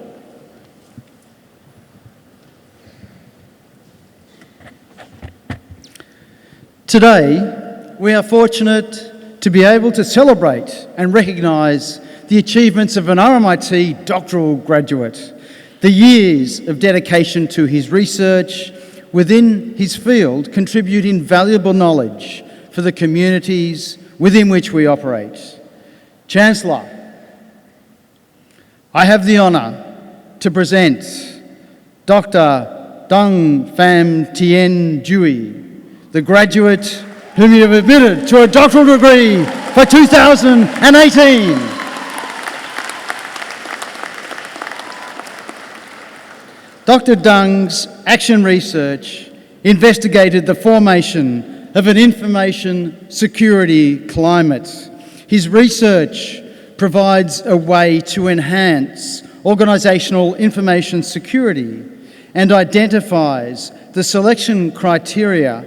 Today, we are fortunate to be able to celebrate and recognise the achievements of an RMIT doctoral graduate, the years of dedication to his research within his field contribute invaluable knowledge for the communities within which we operate. Chancellor, I have the honour to present Dr. Dong Pham Tien Duy, the graduate whom you have admitted to a doctoral degree for 2018. Dr. Dung's action research investigated the formation of an information security climate. His research provides a way to enhance organisational information security and identifies the selection criteria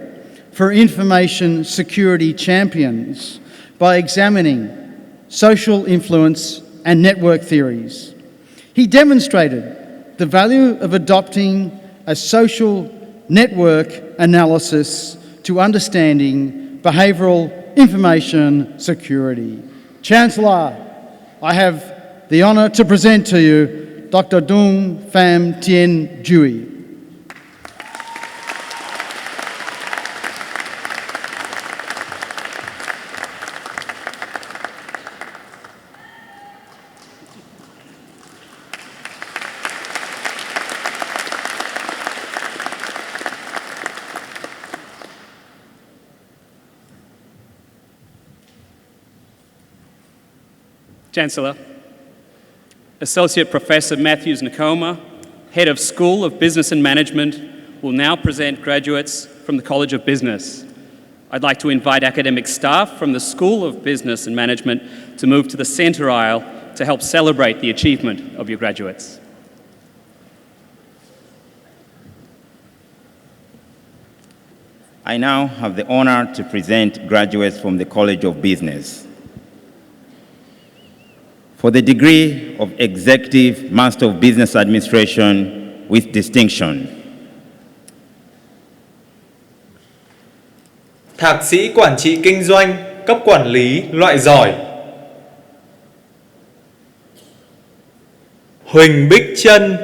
for information security champions by examining social influence and network theories. He demonstrated the value of adopting a social network analysis to understanding behavioural information security. Chancellor, I have the honour to present to you Dr. Dung Pham Tien Duy. Chancellor, Associate Professor Matthews Nakoma, Head of School of Business and Management, will now present graduates from the College of Business. I'd like to invite academic staff from the School of Business and Management to move to the centre aisle to help celebrate the achievement of your graduates. I now have the honour to present graduates from the College of Business. For the degree of Executive Master of Business Administration with distinction. Thạc sĩ Quản trị Kinh doanh, cấp quản lý loại giỏi. Huỳnh Bích Trân.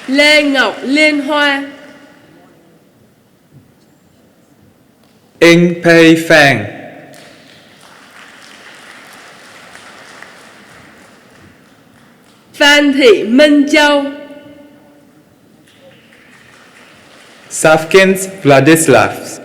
Lê Ngọc Liên Hoa. Inh Pei Phàng. Phan Thị Minh Châu. Savkins Vladislavs.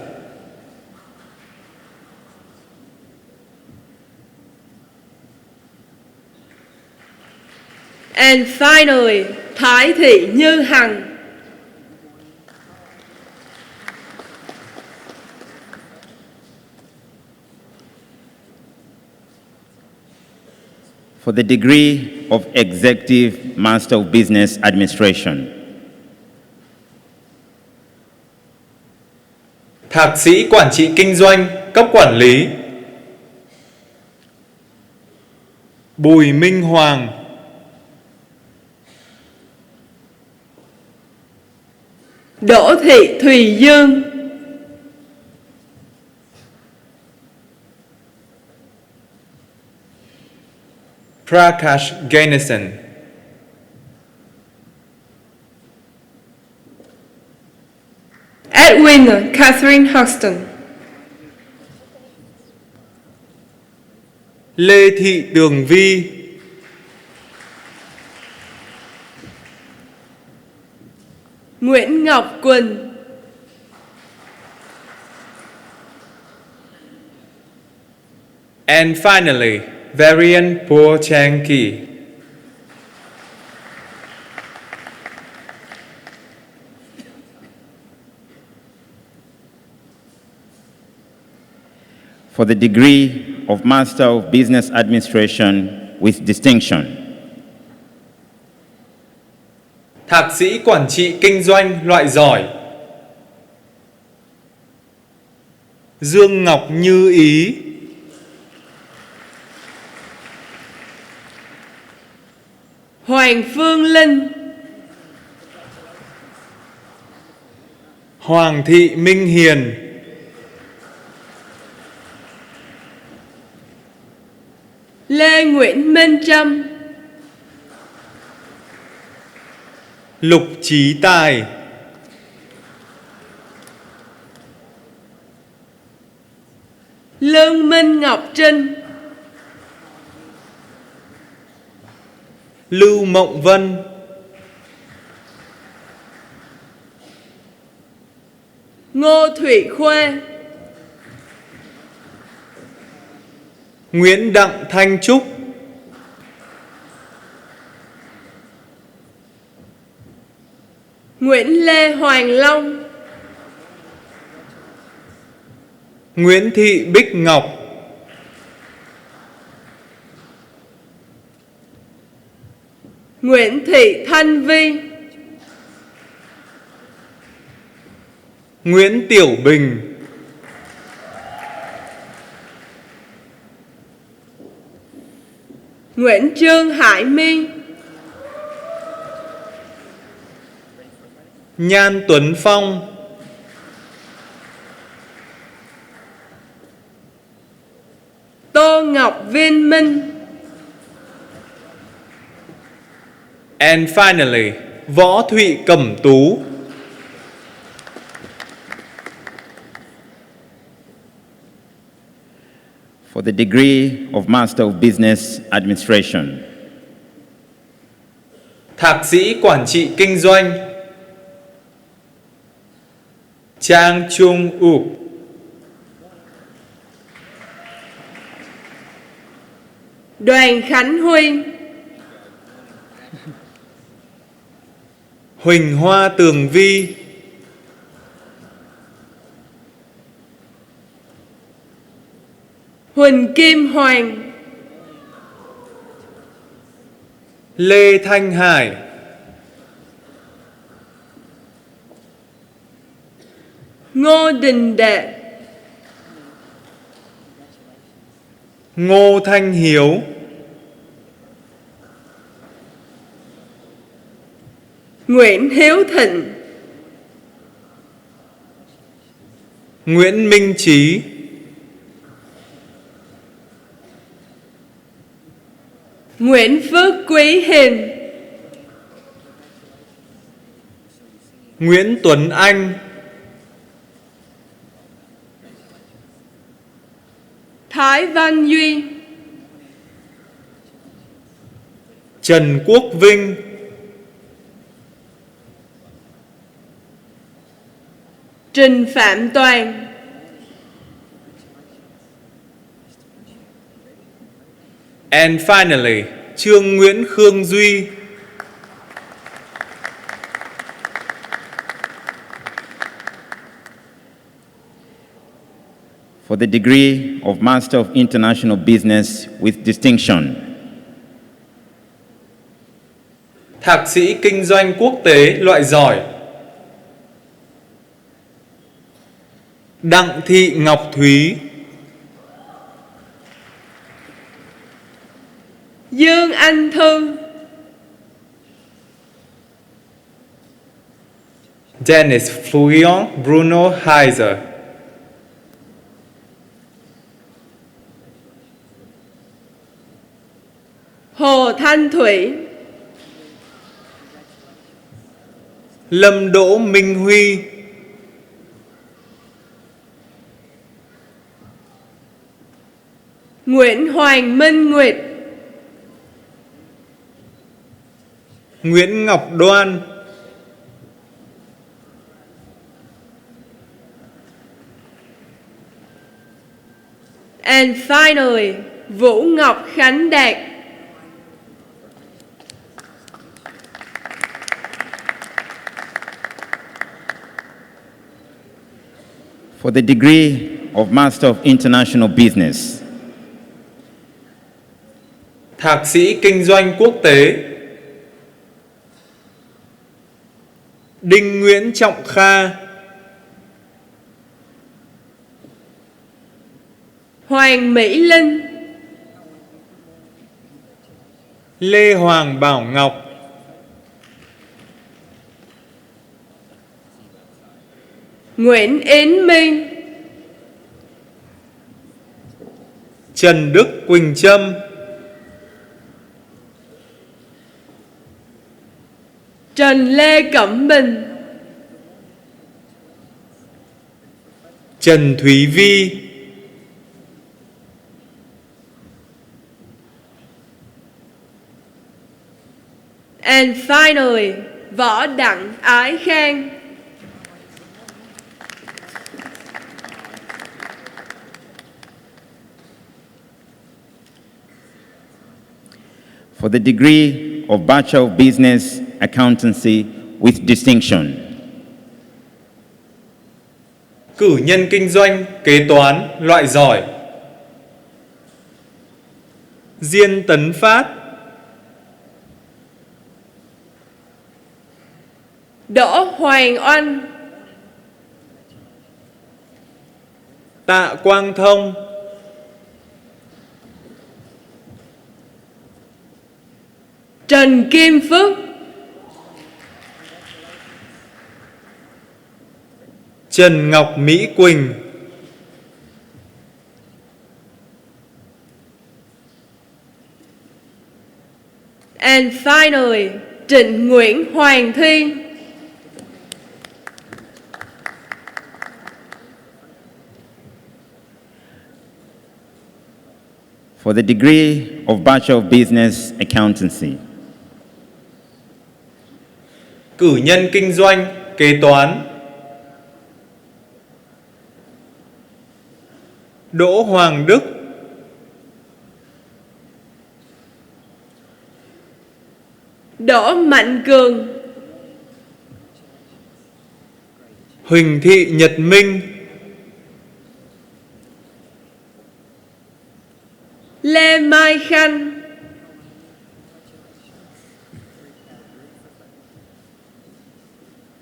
And finally, Thái Thị Như Hằng. For the degree of Executive Master of Business Administration. Thạc sĩ Quản trị Kinh doanh, cấp quản lý. Bùi Minh Hoàng. Đỗ Thị Thùy Dương. Prakash Ganesan. Edwin Catherine Hoxton. Lê Thị Tường Vi. Nguyễn Ngọc Quỳnh. And finally, Varian Po Chang Ki. For the degree of Master of Business Administration with distinction. Thạc sĩ Quản trị Kinh doanh loại giỏi. Dương Ngọc Như Ý. Hoàng Phương Linh. Hoàng Thị Minh Hiền. Lê Nguyễn Minh Trâm. Lục Chí Tài. Lương Minh Ngọc Trinh. Lưu Mộng Vân. Ngô Thủy Khuê. Nguyễn Đặng Thanh Trúc. Nguyễn Lê Hoàng Long. Nguyễn Thị Bích Ngọc, Nguyễn Thị Thanh Vi, Nguyễn Tiểu Bình, Nguyễn Trương Hải My, Nhan Tuấn Phong, Tô Ngọc Viên Minh. and finally, Võ Thụy Cẩm Tú. For the degree of Master of Business Administration, Thạc sĩ Quản trị Kinh doanh, Trang Trung Uk. Đoàn Khánh Huy, Huỳnh Hoa Tường Vi, Huỳnh Kim Hoàng, Lê Thanh Hải, Ngô Đình Đệ, Ngô Thanh Hiếu, Nguyễn Hiếu Thịnh, Nguyễn Minh Trí, Nguyễn Phước Quý Hiền, Nguyễn Tuấn Anh, Thái Văn Duy, Trần Quốc Vinh, Trình Phạm Toàn, and finally, Trương Nguyễn Khương Duy. for the degree of Master of International Business with distinction, Thạc sĩ Kinh doanh Quốc tế loại giỏi, Đặng Thị Ngọc Thúy, Dương Anh Thư, Dennis Fouillon Bruno Heiser, Hồ Thanh Thủy, Lâm Đỗ Minh Huy, Nguyễn Hoàng Minh Nguyệt, Nguyễn Ngọc Đoan, and finally, Vũ Ngọc Khánh Đạt. for the degree of Master of International Business, Thạc sĩ Kinh doanh Quốc tế, Đinh Nguyễn Trọng Kha, Hoàng Mỹ Linh, Lê Hoàng Bảo Ngọc, Nguyễn Yến My, Trần Đức Quỳnh Trâm, Trần Lê Cẩm Bình, Trần Thúy Vi, and finally, Võ Đặng Ái Khang. for the degree of Bachelor of Business Accountancy with distinction, Cử nhân kinh doanh, kế toán, loại giỏi. Diên Tấn Phát, Đỗ Hoàng Oanh, Tạ Quang Thông, Trần Kim Phước, Trần Ngọc Mỹ Quỳnh, and finally, Trịnh Nguyễn Hoàng Thi. For the degree of Bachelor of Business Accountancy, cử nhân kinh doanh, kế toán. Đỗ Hoàng Đức, Đỗ Mạnh Cường, Huỳnh Thị Nhật Minh, Lê Mai Khanh,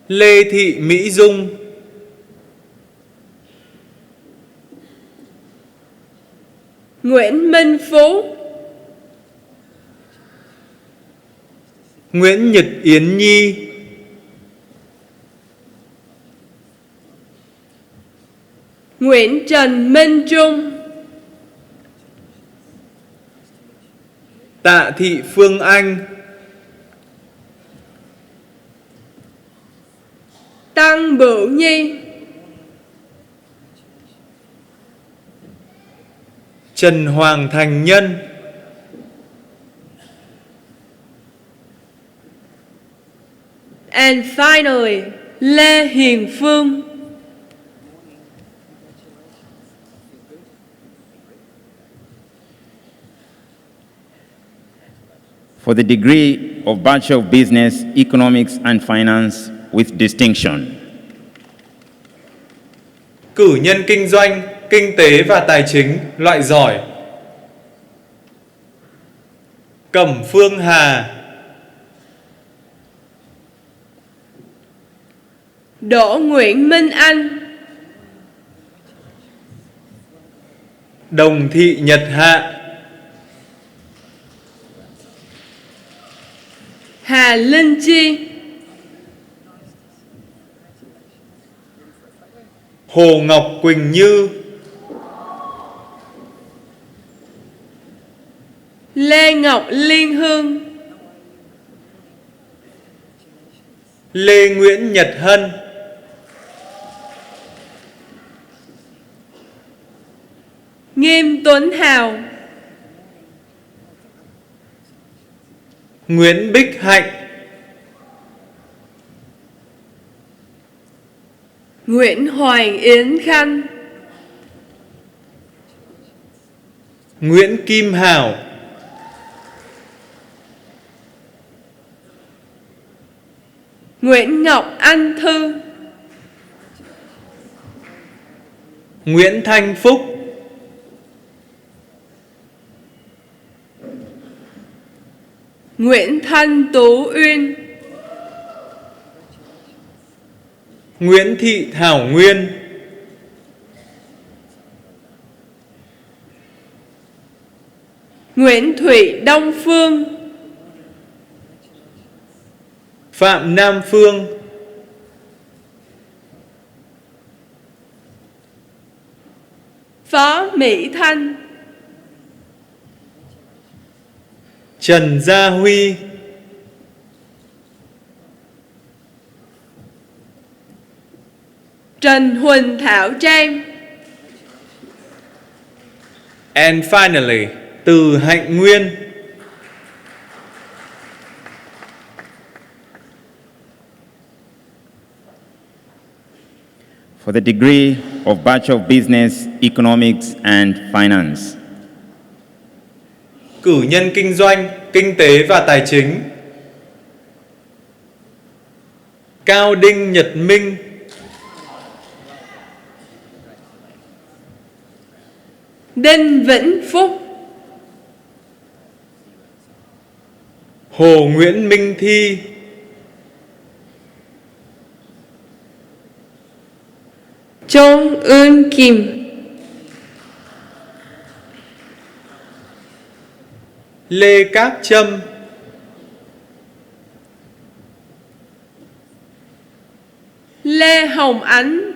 Lê Thị Mỹ Dung, Nguyễn Minh Phú, Nguyễn Nhật Yến Nhi, Nguyễn Trần Minh Trung, Tạ Thị Phương Anh, Tăng Bửu Nhi, Trần Hoàng Thành Nhân, and finally, Lê Hiền Phương. for the degree of Bachelor of Business, Economics and Finance with distinction, cử nhân kinh doanh, kinh tế và tài chính, loại giỏi. Cẩm Phương Hà, Đỗ Nguyễn Minh Anh, Đồng Thị Nhật Hạ, Hà Linh Chi, Hồ Ngọc Quỳnh Như, Lê Ngọc Liên Hương, Lê Nguyễn Nhật Hân, Nghiêm Tuấn Hào, Nguyễn Bích Hạnh, Nguyễn Hoàng Yến Khanh, Nguyễn Kim Hảo, Nguyễn Ngọc Anh Thư, Nguyễn Thanh Phúc, Nguyễn Thanh Tú Uyên, Nguyễn Thị Thảo Nguyên, Nguyễn Thủy Đông Phương, Phạm Nam Phương, Phó Mỹ Thanh, Trần Gia Huy, Trần Huỳnh Thảo Trang, and finally, Từ Hạnh Nguyên. for the degree of Bachelor of Business, Economics and Finance, Cử nhân kinh doanh, kinh tế và tài chính. Cao Đinh Nhật Minh, Đinh Vĩnh Phúc, Hồ Nguyễn Minh Thi, Chung Eun Kim, Lê Cát Trâm, Lê Hồng Ánh,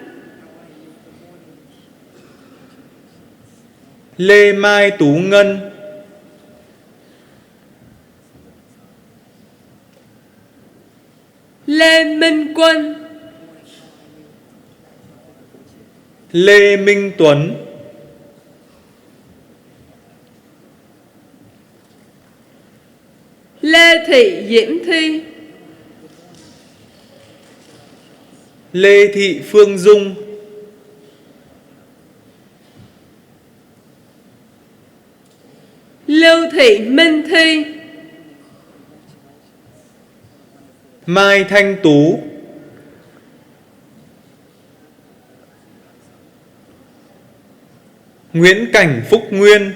Lê Mai Tú Ngân, Lê Minh Quân, Lê Minh Tuấn, Lê Thị Diễm Thi, Lê Thị Phương Dung, Lưu Thị Minh Thi, Mai Thanh Tú, Nguyễn Cảnh Phúc Nguyên,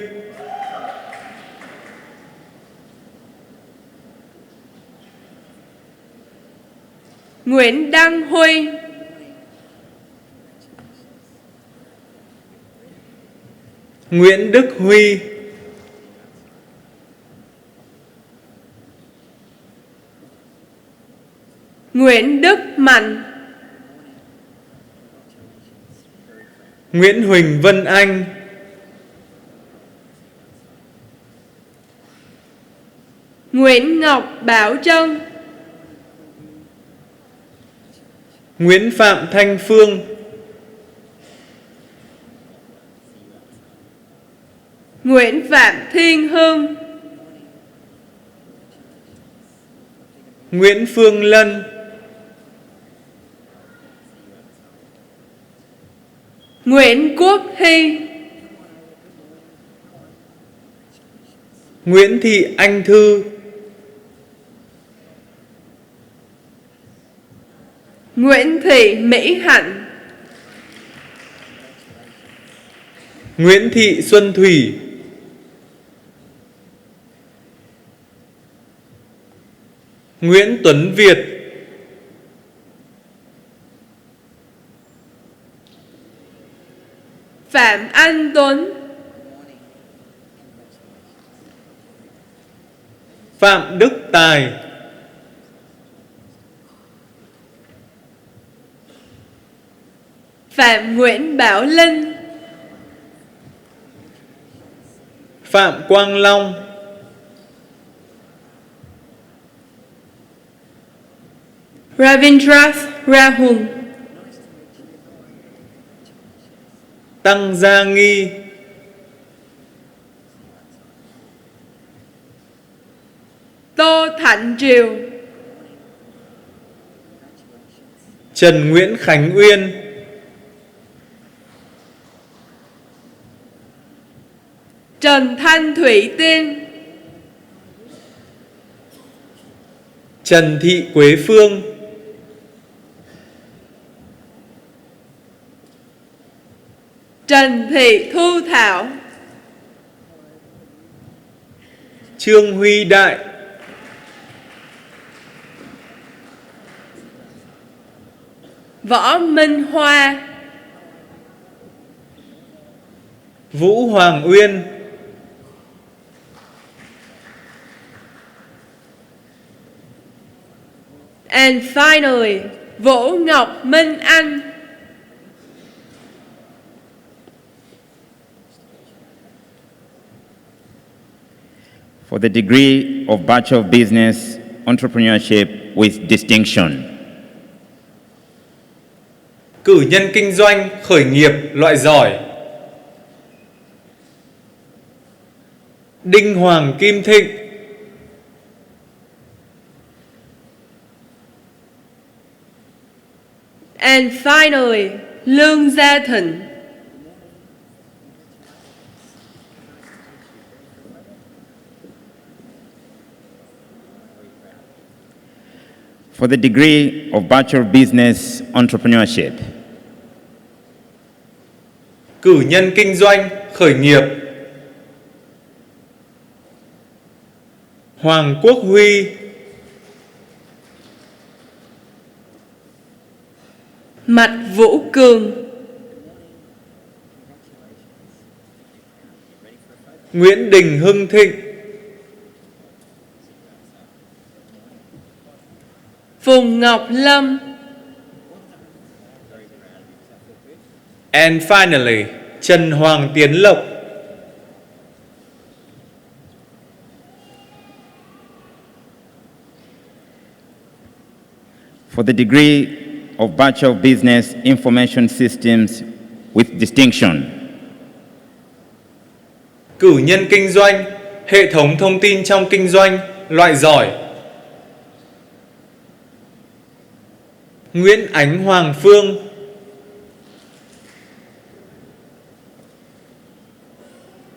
Nguyễn Đăng Huy, Nguyễn Đức Huy, Nguyễn Đức Mạnh, Nguyễn Huỳnh Vân Anh, Nguyễn Ngọc Bảo Trân, Nguyễn Phạm Thanh Phương, Nguyễn Phạm Thiên Hương, Nguyễn Phương Lân, Nguyễn Quốc Hy, Nguyễn Thị Anh Thư, Nguyễn Thị Mỹ Hạnh, Nguyễn Thị Xuân Thủy, Nguyễn Tuấn Việt, Phạm Anh Tuấn, Phạm Đức Tài, Phạm Nguyễn Bảo Linh, Phạm Quang Long, Ravindranath Rahul, Tăng Gia Nghi, Tô Thạnh Triều, Trần Nguyễn Khánh Uyên, Trần Thanh Thủy Tiên, Trần Thị Quế Phương, Trần Thị Thu Thảo, Trương Huy Đại, Võ Minh Hoa, Vũ Hoàng Uyên, and finally, Vũ Ngọc Minh Anh. For the degree of Bachelor of Business Entrepreneurship with distinction. Cử nhân kinh doanh khởi nghiệp loại giỏi, Đinh Hoàng Kim Thịnh, And finally, Lương Gia Thịnh. For the degree of Bachelor of Business Entrepreneurship. Cử nhân kinh doanh khởi nghiệp, Hoàng Quốc Huy, Mạch Vũ Cường, Nguyễn Đình Hưng Thịnh, Phùng Ngọc Lâm, and finally, Trần Hoàng Tiến Lộc. For the degree of Bachelor of Business Information Systems with distinction. Cử nhân kinh doanh, hệ thống thông tin trong kinh doanh, loại giỏi. Nguyễn Ánh Hoàng Phương,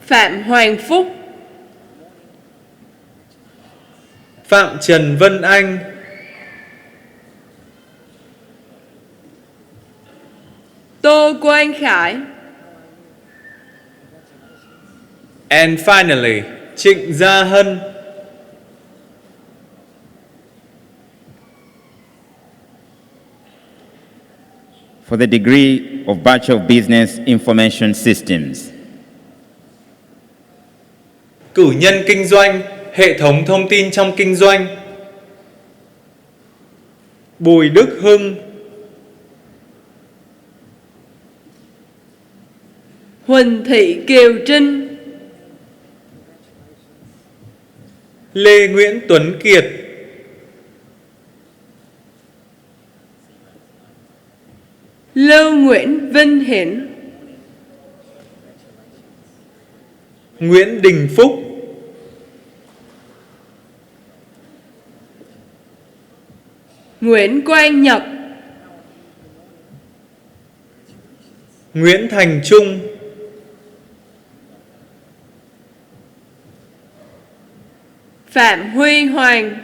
Phạm Hoàng Phúc, Phạm Trần Vân Anh, Tô Quang Khải, and finally, Trịnh Gia Hân. For the degree of Bachelor of Business Information Systems. Cử nhân kinh doanh, hệ thống thông tin trong kinh doanh. Bùi Đức Hưng, Huỳnh Thị Kiều Trinh, Lê Nguyễn Tuấn Kiệt, Lưu Nguyễn Vinh Hiển, Nguyễn Đình Phúc, Nguyễn Quang Nhật, Nguyễn Thành Trung, Phạm Huy Hoàng,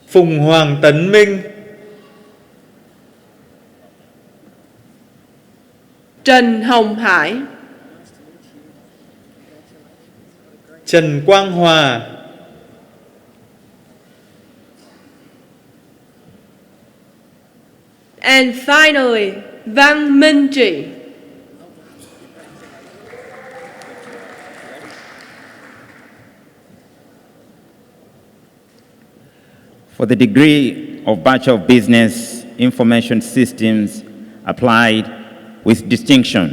Phùng Hoàng Tấn Minh, Trần Hồng Hải, Trần Quang Hòa, and finally, Văn Minh Trị. For the degree of Bachelor of Business Information Systems applied with distinction.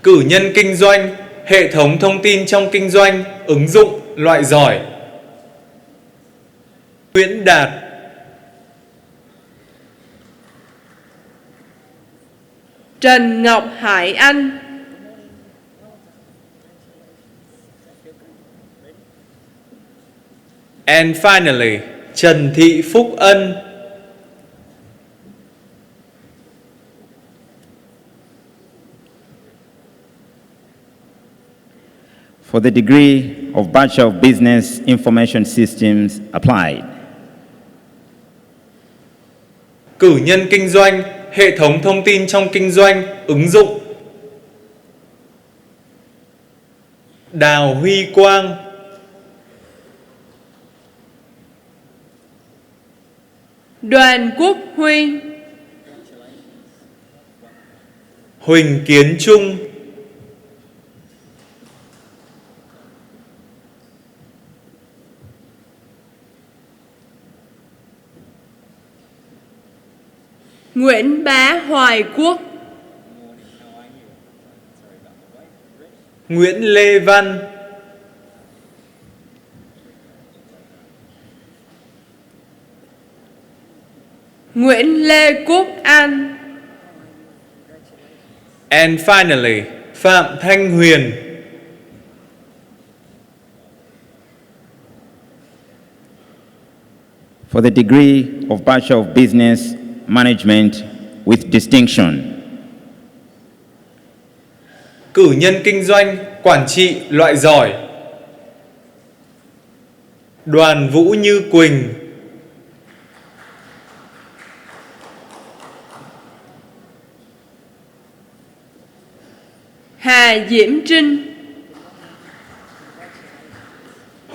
Cử nhân kinh doanh, hệ thống thông tin trong kinh doanh, ứng dụng, loại giỏi. Nguyễn Đạt, Trần Ngọc Hải Anh, and finally, Trần Thị Phúc Ân. For the degree of Bachelor of Business Information Systems applied. Cử nhân kinh doanh, hệ thống thông tin trong kinh doanh, ứng dụng. Đào Huy Quang, Đoàn Quốc Huy, Huỳnh Kiến Trung, Nguyễn Bá Hoài Quốc, Nguyễn Lê Văn, Nguyễn Lê Quốc Anh, and finally, Phạm Thanh Huyền. For the degree of Bachelor of Business Management with distinction. Cử nhân kinh doanh, quản trị, loại giỏi. Đoàn Vũ Như Quỳnh, Hà Diễm Trinh,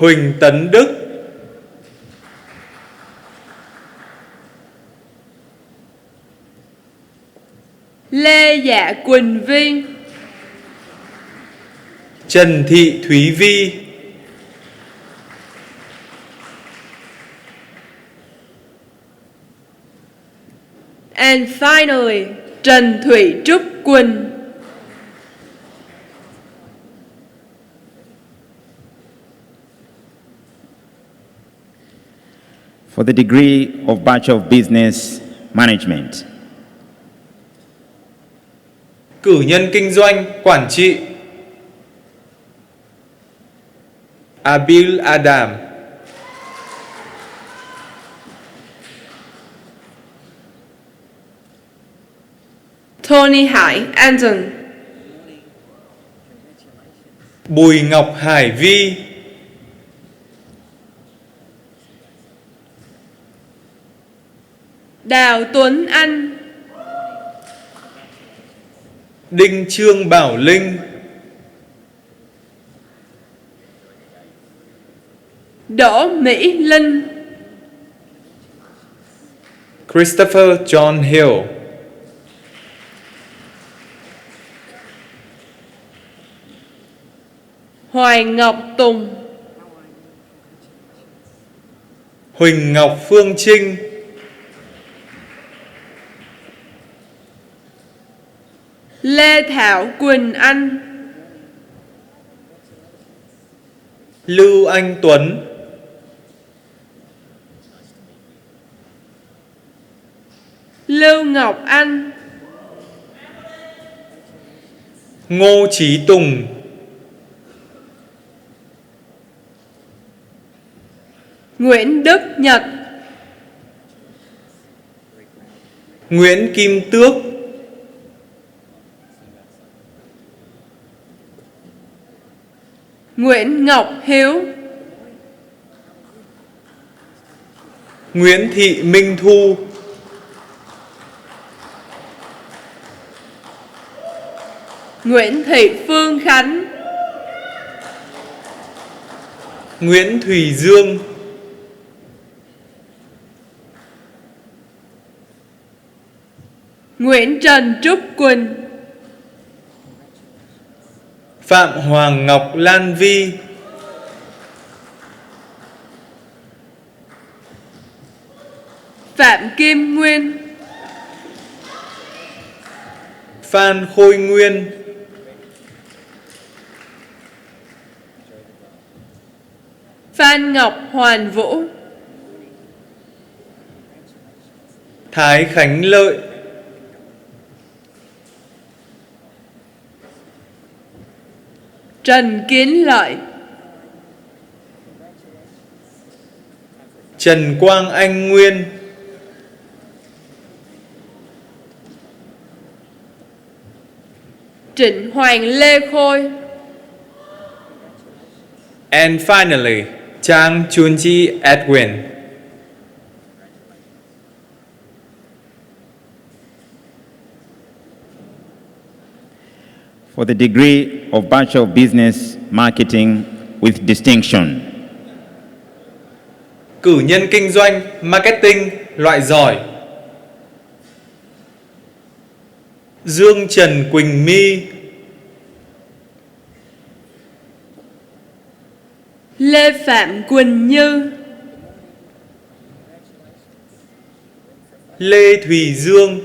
Huỳnh Tấn Đức, Lê Dạ Quỳnh Vi, Trần Thị Thúy Vi, and finally, Trần Thụy Trúc Quỳnh. For the degree of Bachelor of Business Management, Cử nhân kinh doanh, quản trị, Abil Adam, Tony Hải Anton, Bùi Ngọc Hải Vi, Đào Tuấn Anh, Đinh Trương Bảo Linh, Đỗ Mỹ Linh, Christopher John Hill, Hoàng Ngọc Tùng, Huỳnh Ngọc Phương Trinh, Lê Thảo Quỳnh Anh, Lưu Anh Tuấn, Lưu Ngọc Anh, Ngô Chí Tùng, Nguyễn Đức Nhật, Nguyễn Kim Tước, Nguyễn Ngọc Hiếu, Nguyễn Thị Minh Thu, Nguyễn Thị Phương Khánh, Nguyễn Thùy Dương, Nguyễn Trần Trúc Quỳnh, Phạm Hoàng Ngọc Lan Vi, Phạm Kim Nguyên, Phan Khôi Nguyên, Phan Ngọc Hoàn Vũ, Thái Khánh Lợi, Trần Kiến Lợi, Trần Quang Anh Nguyên, Trịnh Hoàng Lê Khôi, and finally, Chang Chunji Edwin. for the degree of Bachelor of Business Marketing with distinction, Cử nhân kinh doanh, marketing, loại giỏi, Dương Trần Quỳnh My, Lê Phạm Quỳnh Như, Lê Thùy Dương,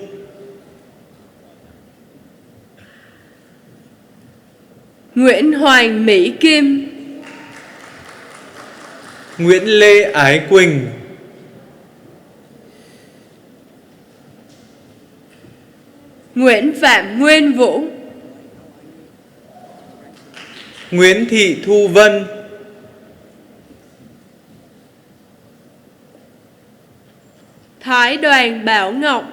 Nguyễn Hoàng Mỹ Kim, Nguyễn Lê Ái Quỳnh, Nguyễn Phạm Nguyên Vũ, Nguyễn Thị Thu Vân, Thái Đoàn Bảo Ngọc,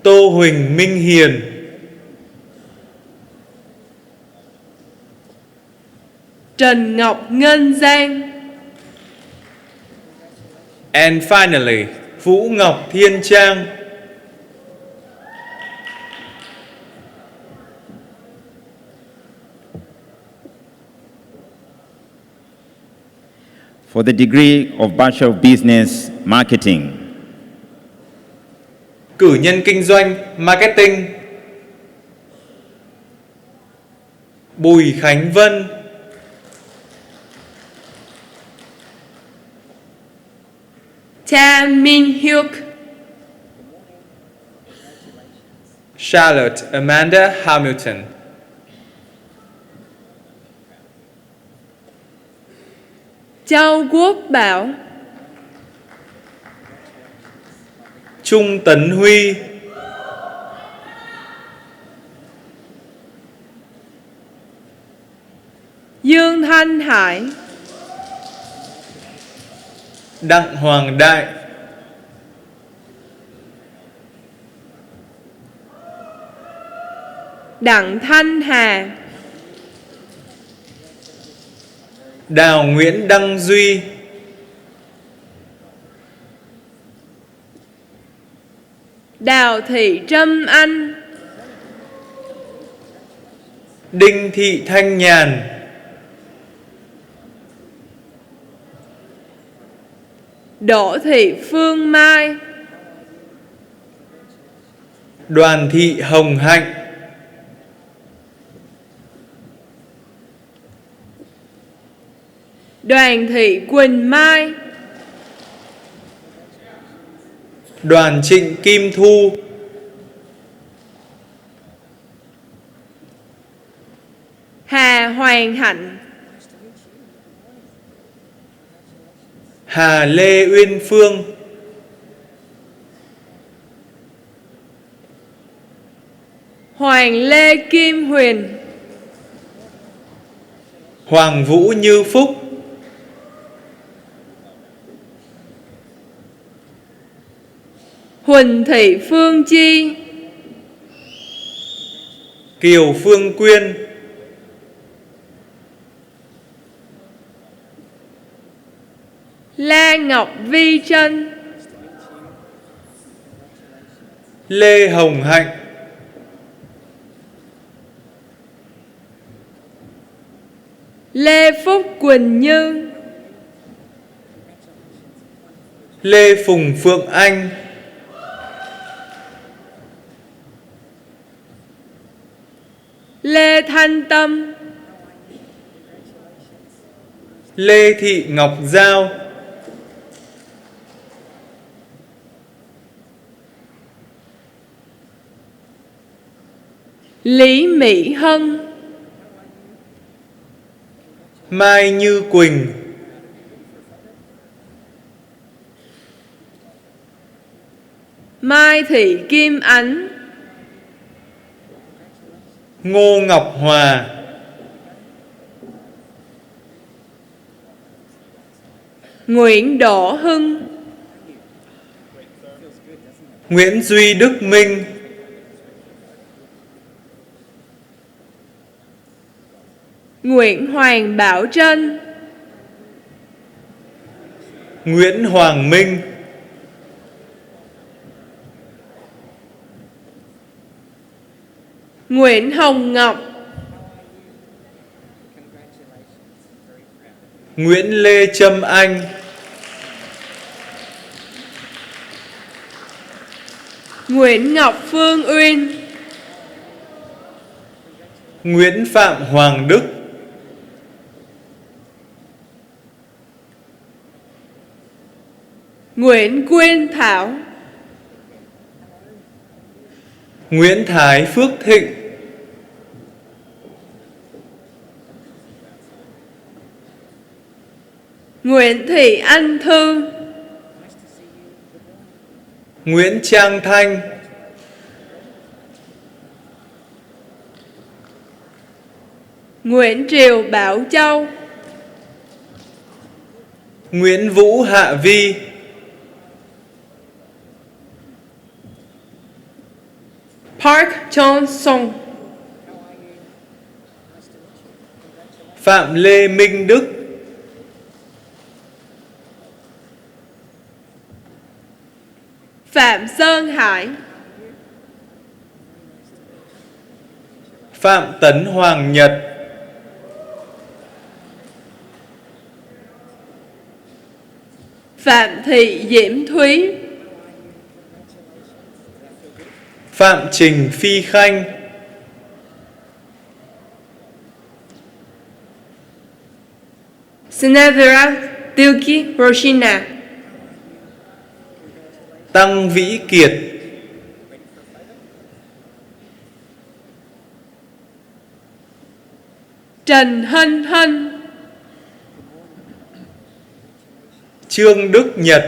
Tô Huỳnh Minh Hiền, Trần Ngọc Ngân Giang, and finally, Vũ Ngọc Thiên Trang. For the degree of Bachelor of Business Marketing, Cử nhân kinh doanh marketing, Bùi Khánh Vân, Cha Minh Hyuk, Charlotte Amanda Hamilton, Châu Quốc Bảo, Trung Tấn Huy, Dương Thanh Hải, Đặng Hoàng Đại, Đặng Thanh Hà, Đào Nguyễn Đăng Duy, Đào Thị Trâm Anh, Đinh Thị Thanh Nhàn, Đỗ Thị Phương Mai, Đoàn Thị Hồng Hạnh, Đoàn Thị Quỳnh Mai, Đoàn Trịnh Kim Thu, Hà Hoàng Hạnh, Hà Lê Uyên Phương, Hoàng Lê Kim Huyền, Hoàng Vũ Như Phúc, Huỳnh Thị Phương Chi, Kiều Phương Quyên, La Ngọc Vi Trân, Lê Hồng Hạnh, Lê Phúc Quỳnh Như, Lê Phùng Phượng Anh, Lê Thanh Tâm, Lê Thị Ngọc Giao, Lý Mỹ Hân, Mai Như Quỳnh, Mai Thị Kim Ánh, Ngô Ngọc Hòa, Nguyễn Đỗ Hưng, Nguyễn Duy Đức Minh, Nguyễn Hoàng Bảo Trân, Nguyễn Hoàng Minh, Nguyễn Hồng Ngọc, Nguyễn Lê Trâm Anh, Nguyễn Ngọc Phương Uyên, Nguyễn Phạm Hoàng Đức, Nguyễn Quyên Thảo, Nguyễn Thái Phước Thịnh, Nguyễn Thị Anh Thư, Nguyễn Trang Thanh, Nguyễn Triều Bảo Châu, Nguyễn Vũ Hạ Vi, Park Johnson, Phạm Lê Minh Đức, Phạm Sơn Hải, Phạm Tấn Hoàng Nhật, Phạm Thị Diễm Thúy, Phạm Trình Phi Khanh, Snevera Tilki Roshina, Tăng Vĩ Kiệt, Trần Hân Hân, Trương Đức Nhật,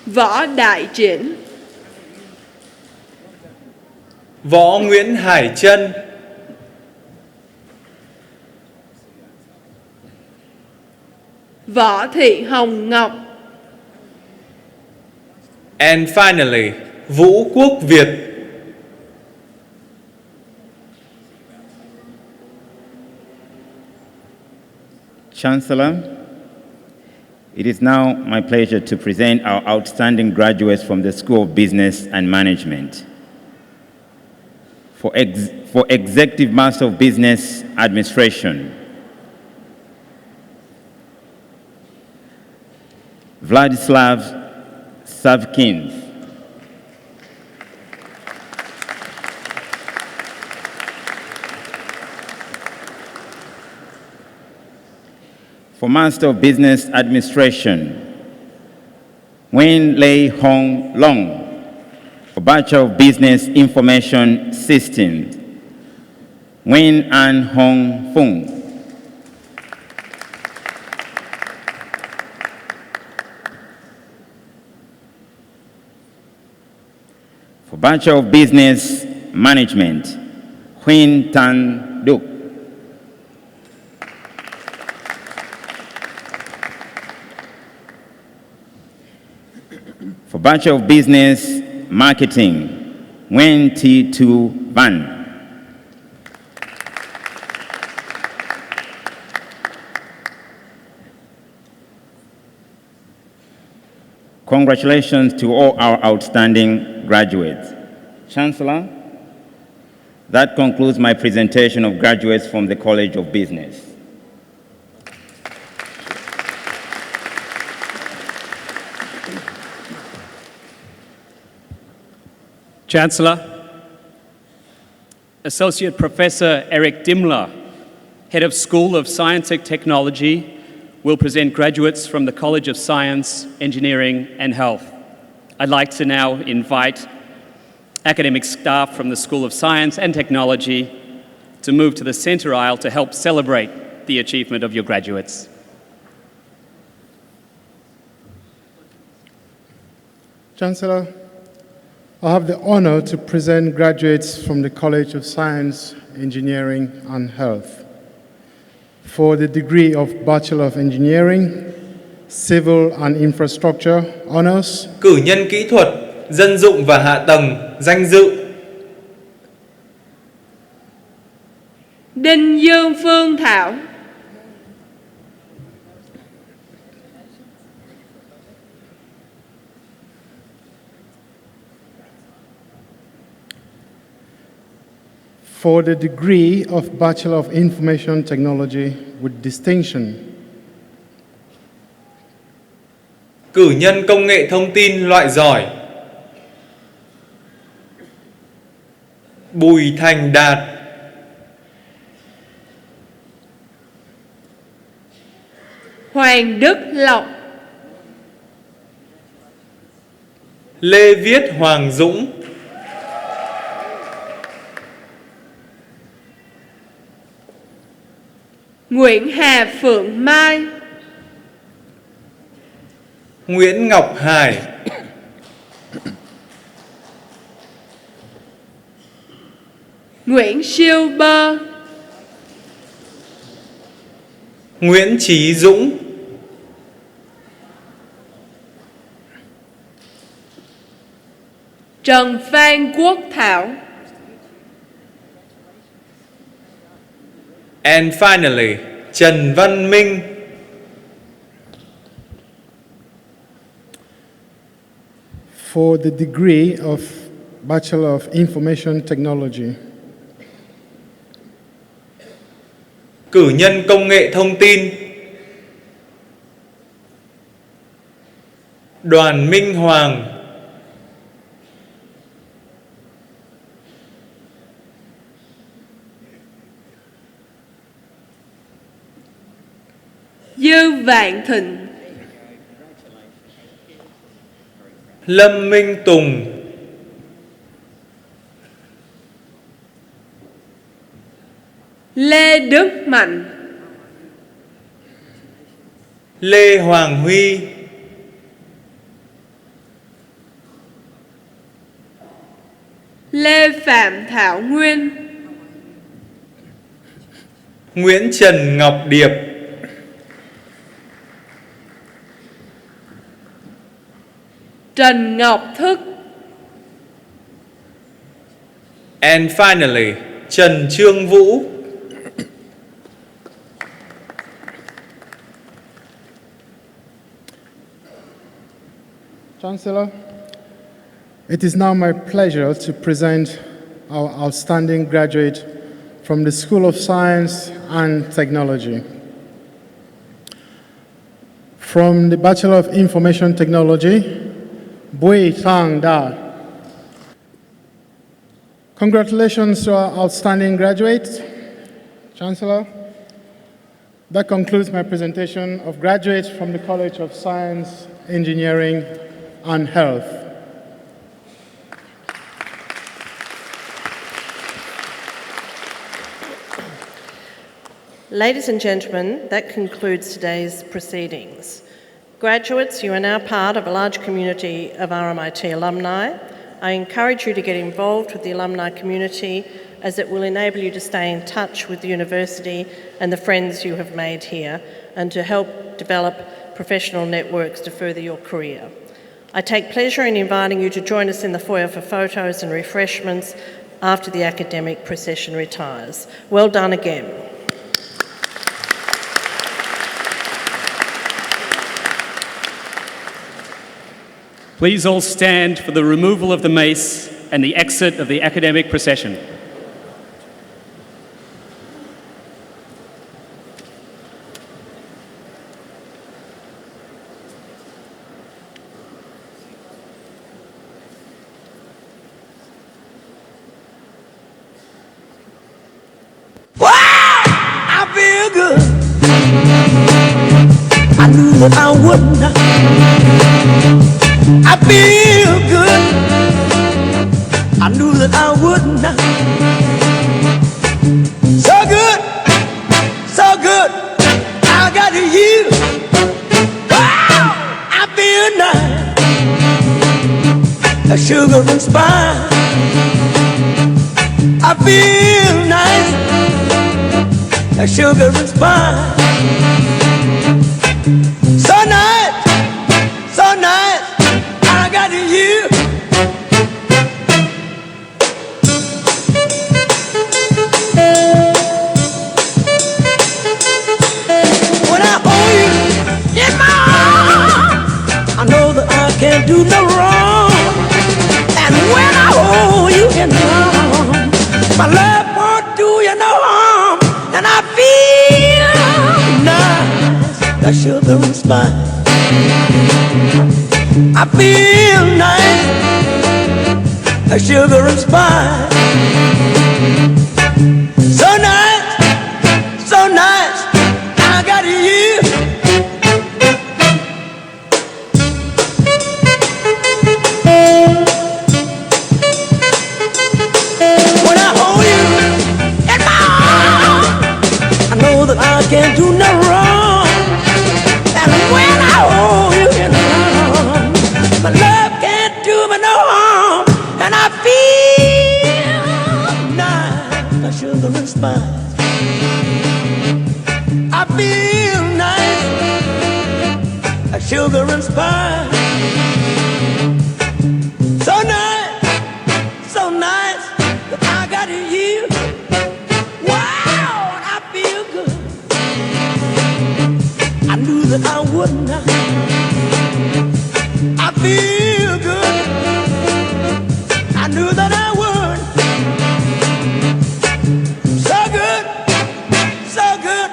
Võ Đại Triển, Võ Nguyễn Hải Trân, Võ Thị Hồng Ngọc, and finally, Vũ Quốc Việt. Chancellor, it is now my pleasure to present our outstanding graduates from the School of Business and Management. For Executive Master of Business Administration, Vladislav Savkin. For Master of Business Administration, Wen Lei Hong Long. For Bachelor of Business Information Systems, Wen An Hong Fung. For Bachelor of Business Management, Huyen Tan Duc. For Bachelor of Business Marketing, Nguyen T. Tu Van. Congratulations to all our outstanding graduates. Chancellor, that concludes my presentation of graduates from the College of Business. Chancellor, Associate Professor Eric Dimler, Head of School of Science and Technology, will present graduates from the College of Science, Engineering and Health. I'd like to now invite academic staff from the School of Science and Technology to move to the centre aisle to help celebrate the achievement of your graduates. Chancellor, I have the honor to present graduates from the College of Science, Engineering and Health. For the degree of Bachelor of Engineering, Civil and Infrastructure Honors, Cử nhân kỹ thuật, dân dụng và hạ tầng, danh dự. Đinh Dương Phương Thảo, for the degree of Bachelor of Information Technology with distinction, Cử nhân công nghệ thông tin loại giỏi, Bùi Thành Đạt, Hoàng Đức Lộc, Lê Viết Hoàng Dũng, Nguyễn Hà Phượng Mai, Nguyễn Ngọc Hải, Nguyễn Siêu Bơ, Nguyễn Chí Dũng, Trần Phan Quốc Thảo, and finally, Trần Văn Minh. for the degree of Bachelor of Information Technology, Cử nhân công nghệ thông tin, Đoàn Minh Hoàng, Dư Vạn Thịnh, Lâm Minh Tùng, Lê Đức Mạnh, Lê Hoàng Huy, Lê Phạm Thảo Nguyên, Nguyễn Trần Ngọc Điệp, Trần Ngọc Thức, and finally, Trần Trương Vũ. Chancellor, it is now my pleasure to present our outstanding graduate from the School of Science and Technology. From the Bachelor of Information Technology, Bui Thang Da. Congratulations to our outstanding graduates, Chancellor. That concludes my presentation of graduates from the College of Science, Engineering, and Health. Ladies and gentlemen, that concludes today's proceedings. Graduates, you are now part of a large community of RMIT alumni. I encourage you to get involved with the alumni community as it will enable you to stay in touch with the university and the friends you have made here and to help develop professional networks to further your career. I take pleasure in inviting you to join us in the foyer for photos and refreshments after the academic procession retires. Well done again. Please all stand for the removal of the mace and the exit of the academic procession. I feel good. I knew that I would not. I feel good. I knew that I would not. So good, so good. I got you. Wow, I feel nice. A sugar and spice. I feel nice. A sugar and spice. So nice, so nice. I got you. When I hold you in my arms, I know that I can't do no wrong. And when I hold you in my arms, my love won't do you no harm. And I feel nice, the sugar and spice. I feel nice, a sugar and spice. So nice, so nice, I got you. When I hold you in my arms, I know that I can't do no wrong. And when I hold you in my arms, my love can't do me no harm. And I feel nice, a sugar and spice. I feel nice, a sugar and spice. So nice, so nice that I got you. Wow, I feel good. I knew that I would not. I feel good. I knew that I would. So good, so good.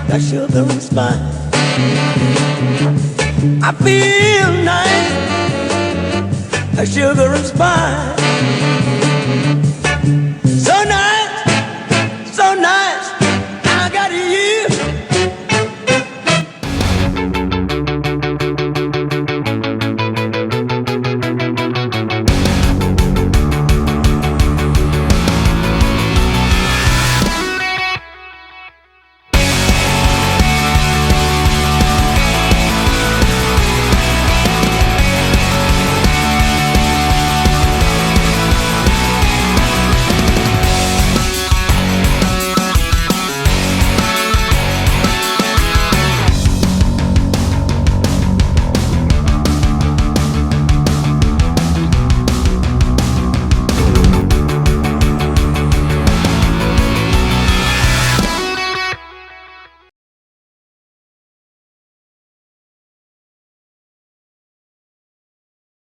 like sugar and spice. I feel nice like sugar and spice.